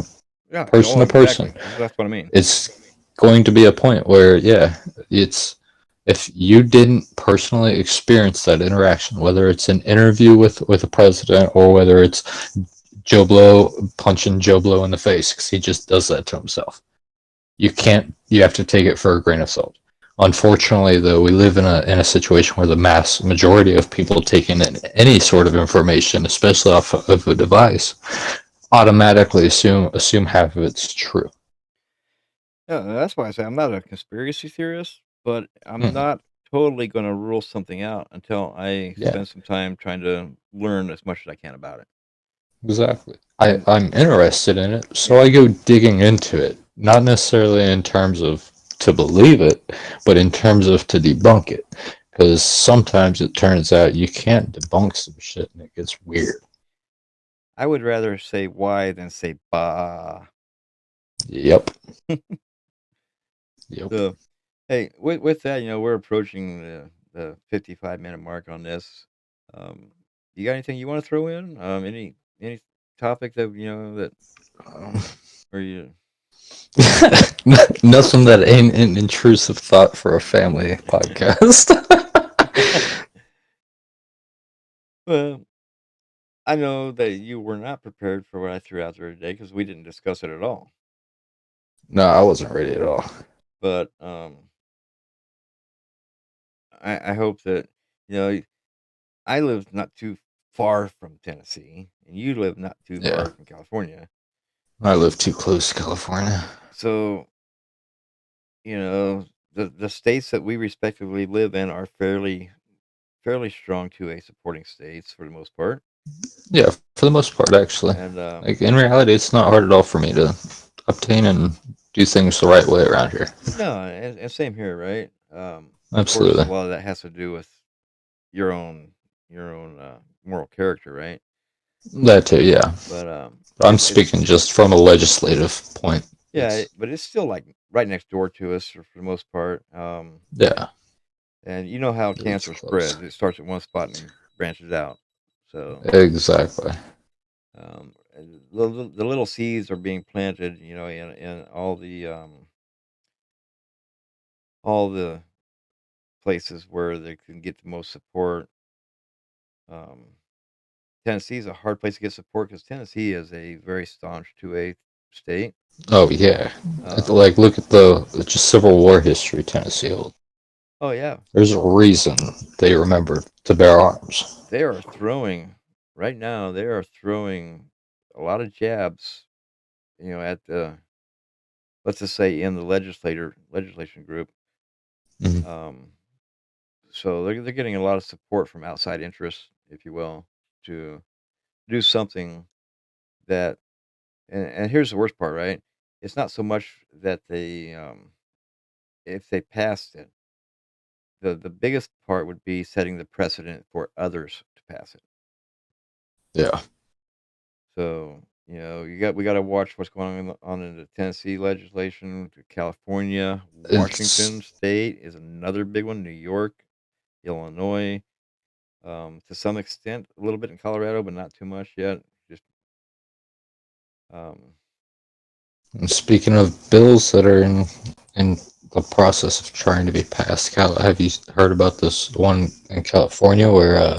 Yeah, person oh, to person, exactly. That's what I mean. it's going to be a point where yeah, it's if you didn't personally experience that interaction, whether it's an interview with a president or whether it's Joe Blow punching Joe Blow in the face because he just does that to himself. You have to take it for a grain of salt. Unfortunately, though, we live in a situation where the mass majority of people taking in any sort of information, especially off of a device, automatically assume half of it's true. Yeah, that's why I say I'm not a conspiracy theorist, but I'm Mhm. not totally gonna rule something out until I Yeah, spend some time trying to learn as much as I can about it. exactly. And I'm interested in it, so yeah, I go digging into it. Not necessarily in terms of to believe it, but in terms of to debunk it. Because sometimes it turns out you can't debunk some shit and it gets weird. I would rather say why than say bah. Yep. Yep. So, hey, with that, we're approaching the 55-minute mark on this. Um, you got anything you want to throw in? Any topic that that Um, or you? Nothing that ain't an intrusive thought for a family podcast. Well, I know that you were not prepared for what I threw out there today because we didn't discuss it at all. No, I wasn't ready at all. But I hope that you know I live not too far from Tennessee, and you live not too Yeah, far from California. I live too close to California. So the states that we respectively live in are fairly strong 2A supporting states for the most part. Yeah, for the most part, actually. And Like in reality, it's not hard at all for me to obtain and do things the right way around here. no, and same here, right? Of course, Absolutely. a lot of that has to do with your own moral character, right? That too, yeah. But I'm it's speaking just from a legislative point. yeah, It's but it's still like right next door to us for the most part. yeah, And you know how it's cancer close. spreads; it starts at one spot and branches out. So Exactly. Um, the little seeds are being planted, in all the places where they can get the most support. Um, Tennessee is a hard place to get support because Tennessee is a very staunch 2A state. Oh yeah, Um, like look at the just Civil War history, Tennessee. oh yeah, There's a reason they remember to bear arms. they are throwing right now. They are throwing a lot of jabs, at the let's just say in the legislation group. Mhm. Um, so they're getting a lot of support from outside interests, if you will, to do something that. And here's the worst part, right? It's not so much that if they passed it, the biggest part would be setting the precedent for others to pass it. Yeah, So, we got to watch what's going on in the Tennessee legislation, to California, Washington it's State is another big one, New York, Illinois, to some extent, a little bit in Colorado, but not too much yet. Just um, and speaking of bills that are in the process of trying to be passed. Have you heard about this one in California where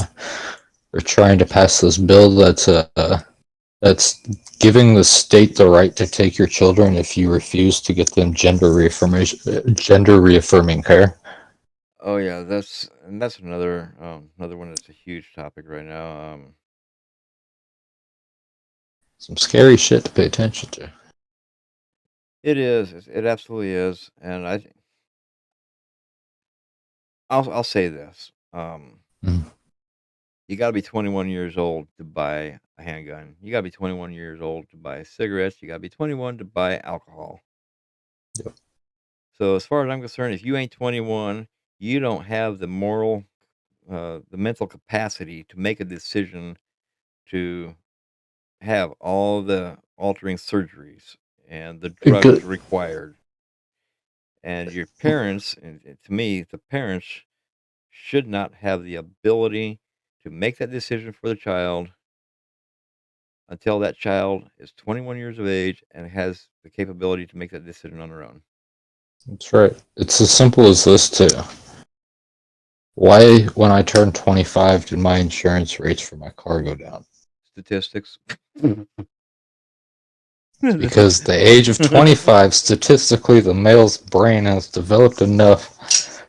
they're trying to pass this bill that's giving the state the right to take your children if you refuse to get them gender reaffirming care. oh yeah, that's another one that's a huge topic right now. Some scary shit to pay attention to. It absolutely is, and I'll say this. Mm. You gotta be 21 years old to buy a handgun. You gotta be 21 years old to buy cigarettes. You gotta be 21 to buy alcohol. Yep. So as far as I'm concerned, if you ain't 21, you don't have the mental capacity to make a decision to have all the altering surgeries and the drugs Good. required. And your parents, and to me, the parents should not have the ability to make that decision for the child until that child is 21 years of age and has the capability to make that decision on their own. That's right. It's as simple as this too. Why, when I turned 25, did my insurance rates for my car go down? Statistics. It's because the age of 25, statistically, the male's brain has developed enough,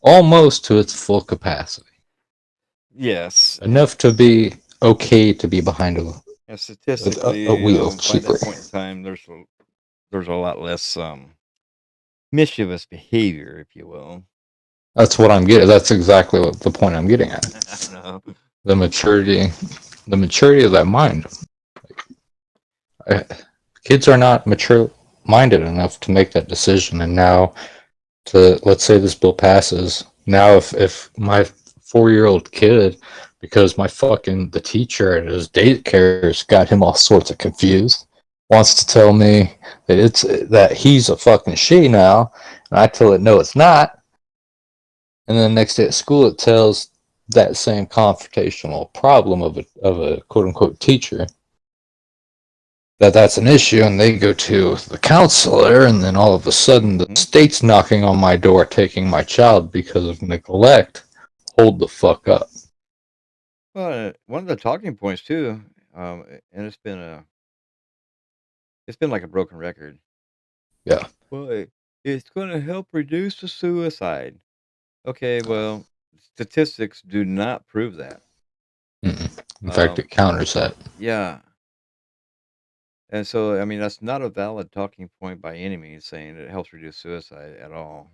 almost to its full capacity, Yes, enough to be okay to be behind and a statistically, wheel by cheaper. that point in time, there's a lot less mischievous behavior, if you will. That's what I'm getting. That's exactly what the point I'm getting at. I know. The maturity, the maturity of that mind. I, Kids are not mature minded enough to make that decision, and now to let's say this bill passes. Now, if my 4 year old kid, because my fucking the teacher at his daycare has got him all sorts of confused, wants to tell me that he's a fucking she now, and I tell it no, it's not, and then the next day at school it tells that same confrontational problem of a quote unquote teacher that's an issue, and they go to the counselor, and then all of a sudden the Hmm. state's knocking on my door taking my child because of neglect. Hold the fuck up. Well, one of the talking points too, and it's been like a broken record. Yeah. Well, it's going to help reduce the suicide. Okay, well, statistics do not prove that. Mm-mm. In fact, Um, it counters that. yeah, and so I mean that's not a valid talking point by any means, saying it helps reduce suicide at all.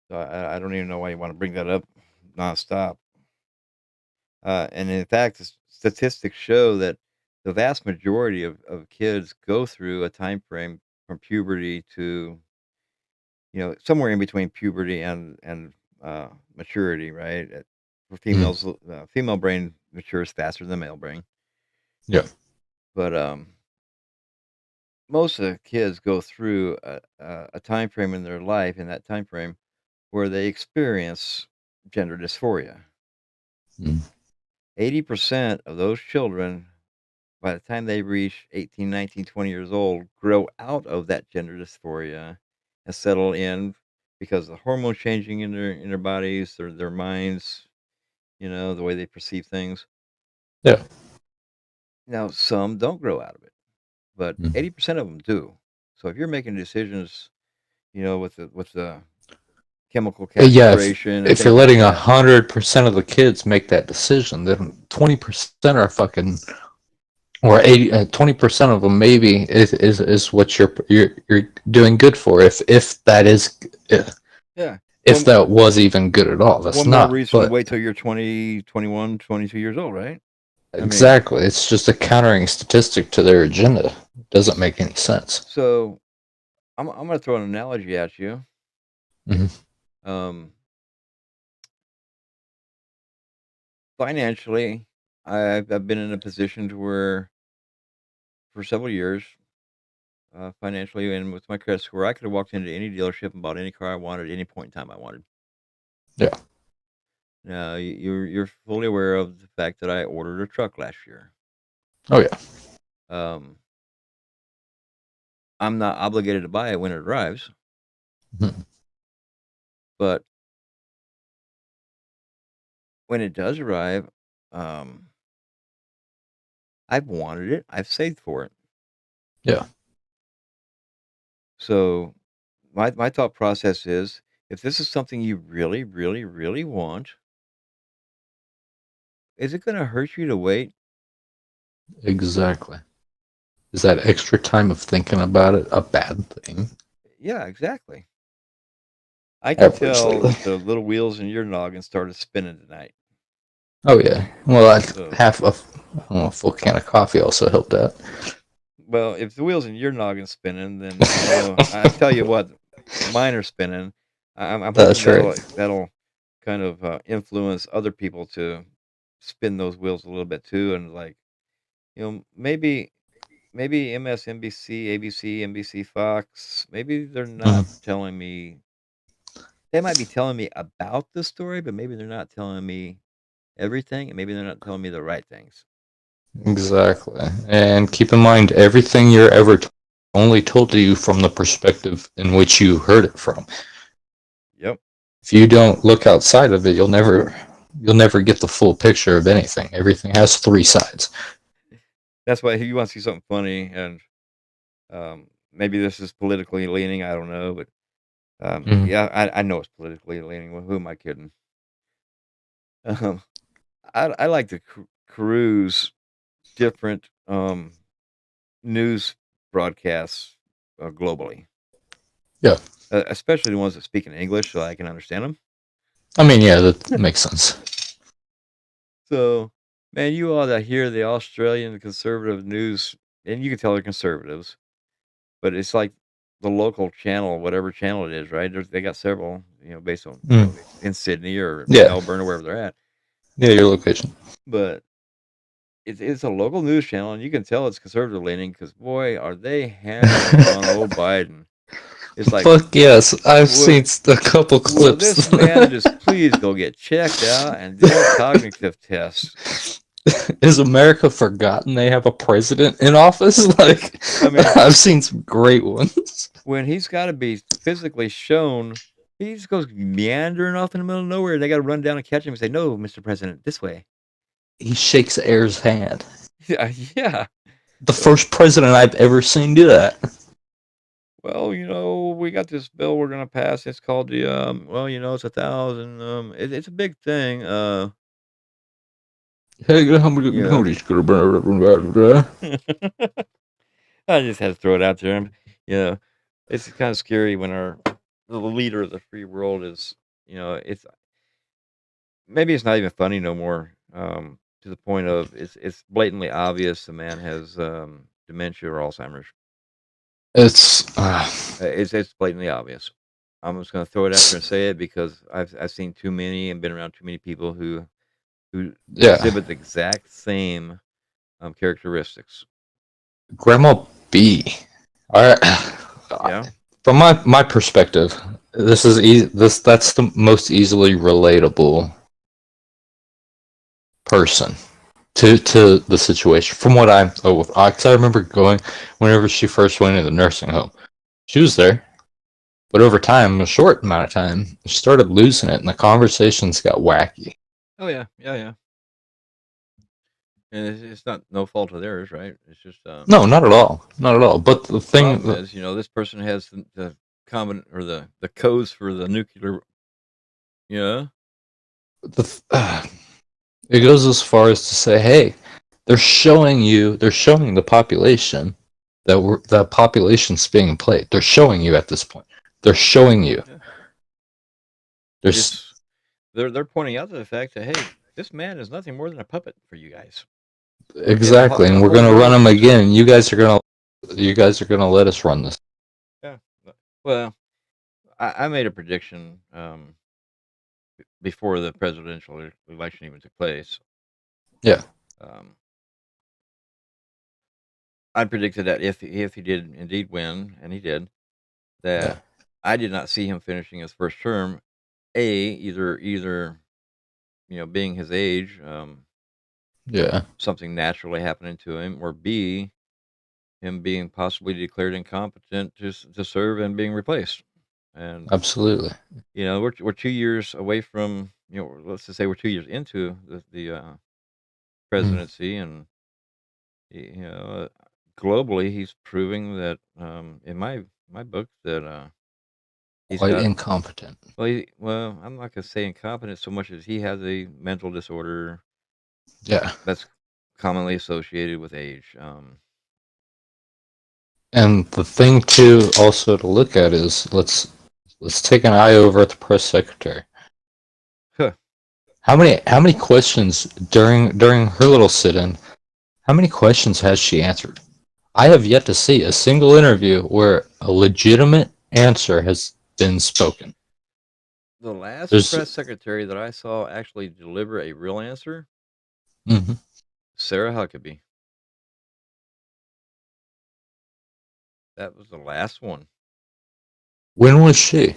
So I don't even know why you want to bring that up nonstop. And in fact, statistics show that the vast majority of kids go through a time frame from puberty to somewhere in between puberty and maturity, right? For Mm. females, female brain matures faster than male brain, Yeah. but most of the kids go through a time frame in their life in that time frame where they experience gender dysphoria. Mm. 80% of those children by the time they reach 18, 19, 20 years old, grow out of that gender dysphoria and settle in because the hormone changing in their bodies, their minds, the way they perceive things. Yeah. Now, some don't grow out of it, but Mhm. 80% of them do. So if you're making decisions, with the chemical Yeah, castration and if you're things like letting that, 100% of the kids make that decision, then 20% are fucking, or 80, 20% of them maybe is what you're doing good for. If that is, yeah. if that was even good at all, that's One more not. reason to But wait till you're 20, 21, 22 years old, right? I mean, exactly, it's just a countering statistic to their agenda. It doesn't make any sense. so I'm going to throw an analogy at you. Hmm. Um, Financially, I've been in a position to where for several years, financially and with my credit score, I could have walked into any dealership and bought any car I wanted at any point in time I wanted. Yeah. Now, you're fully aware of the fact that I ordered a truck last year. Oh yeah. Um, I'm not obligated to buy it when it arrives, Mhm. but when it does arrive, um, I've wanted it. I've saved for it. Yeah. So my thought process is, if this is something you really, really, really want, is it going to hurt you to wait? Exactly. Is that extra time of thinking about it a bad thing? Yeah, exactly. I can tell Absolutely. that the little wheels in your noggin started spinning tonight. Oh yeah. Well, I So, half a, I don't know, a full can of coffee also helped that. well, if the wheels in your noggin spinning, then I tell you what, mine are spinning. I'm hoping That's right. that'll kind of influence other people to spin those wheels a little bit too, and like maybe MSNBC, ABC, NBC, Fox, maybe they're not Mhm. telling me. They might be telling me about the story, but maybe they're not telling me everything, and maybe they're not telling me the right things. Exactly. And keep in mind, everything you're ever only told to you from the perspective in which you heard it from. Yep. If you don't look outside of it, you'll never get the full picture of anything. Everything has three sides. That's why you want to see something funny, and maybe this is politically leaning. I don't know, but Mm. yeah, I know it's politically leaning. Well, who am I kidding? Um, I like to cruise different news broadcasts globally, Yeah. especially the ones that speak in English, so I can understand them. I mean, yeah, that makes sense. So, man, you ought to hear the Australian conservative news, and you can tell they're conservatives, but it's like the local channel, whatever channel it is, right? They got several, based on Mm. in Sydney or Yeah. Melbourne or wherever they're at. Yeah, your location. But it's a local news channel, and you can tell it's conservative leaning because boy, are they hammering on old Biden. It's like, Fuck yes, I've will seen a couple will clips. this man just please go get checked out and do a cognitive test? Is America forgotten they have a president in office? Like, I mean, I've seen some great ones. when he's got to be physically shown, he just goes meandering off in the middle of nowhere. They got to run down and catch him and say, "No, Mr. President, this way." He shakes Air's hand. Yeah, yeah. The So, first president I've ever seen do that. well, we got this bill we're gonna pass. It's called the well, it's 1,000. It's a big thing. Hey, how many Yeah. how I just had to throw it out there. You know, it's kind of scary when the leader of the free world is, it's maybe it's not even funny no more. To the point of it's blatantly obvious the man has dementia or Alzheimer's. It's It's blatantly obvious. I'm just gonna throw it out there and say it because I've seen too many and been around too many people who yeah. exhibit the exact same characteristics. Grandma B. All right. Yeah. From my perspective, this is that's the most easily relatable person. to the situation. From what cause I remember going whenever she first went into the nursing home. She was there, but over time, a short amount of time, she started losing it, and the conversations got wacky. Oh yeah, yeah, yeah. And it's not no fault of theirs, right? It's just No, not at all, not at all. But the thing, problem is, this person has the common or the codes for the nuclear. Yeah. it goes as far as to say, hey, they're showing the population that population's being played. They're showing you at this point. They're showing you. Yeah. There's It's they're pointing out to the fact that hey, this man is nothing more than a puppet for you guys, exactly, and and a we're whole gonna run world them thinks again. You guys are gonna let us run this. yeah. Well, I made a prediction before the presidential election even took place. Yeah, Um, I predicted that if he did indeed win, and he did, yeah, that I did not see him finishing his first term. Either being his age, yeah. something naturally happening to him, or B, him being possibly declared incompetent to serve and being replaced. And Absolutely. we're 2 years away from let's just say we're 2 years into the Mm, presidency, and globally he's proving that in my book that he's quite got incompetent. well, I'm not gonna say incompetent so much as he has a mental disorder Yeah, that's commonly associated with age. and the thing too, also to look at is let's take an eye over at the press secretary. Huh. How many questions during her little sit-in? How many questions has she answered? I have yet to see a single interview where a legitimate answer has been spoken. The last There's press secretary that I saw actually deliver a real answer, mhm. Sarah Huckabee. That was the last one. When was she?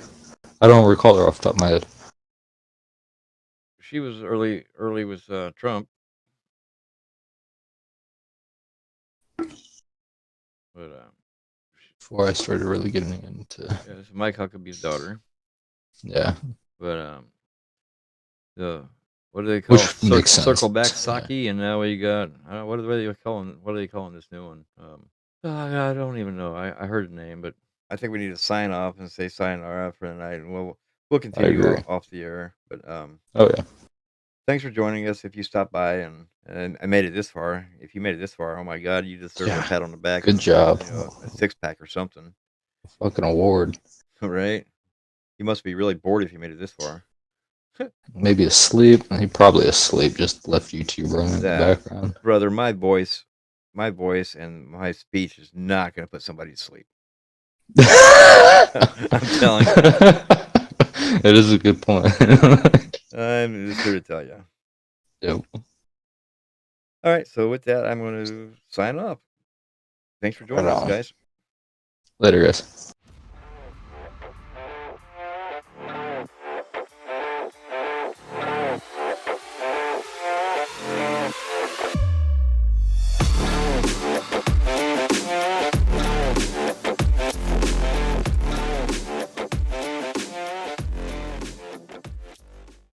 I don't recall her off the top of my head. She was early with Trump, but Before I started really getting into yeah, it's Mike Huckabee's daughter. yeah, But the what do they call which makes circle sense. back Yeah, Saki, and now you got what are they calling this new one? I don't even know. I heard the name, but I think we need to sign off and say sign off for the night, and we'll I continue agree. off the air. But Oh yeah, thanks for joining us. If you stopped by and I made it this far, if you made it this far, oh my God, you deserve a yeah. pat on the back Good and job. a six pack or something, Fucking award. right? You must be really bored if you made it this far. Maybe asleep. He probably asleep. Just left YouTube running in the That background. brother, my voice and my speech is not going to put somebody to sleep. I'm telling you. It is a good point. I'm just here to tell you. Yep. All right, so with that, I'm going to sign off. Thanks for Right joining us, on. guys. Later, guys.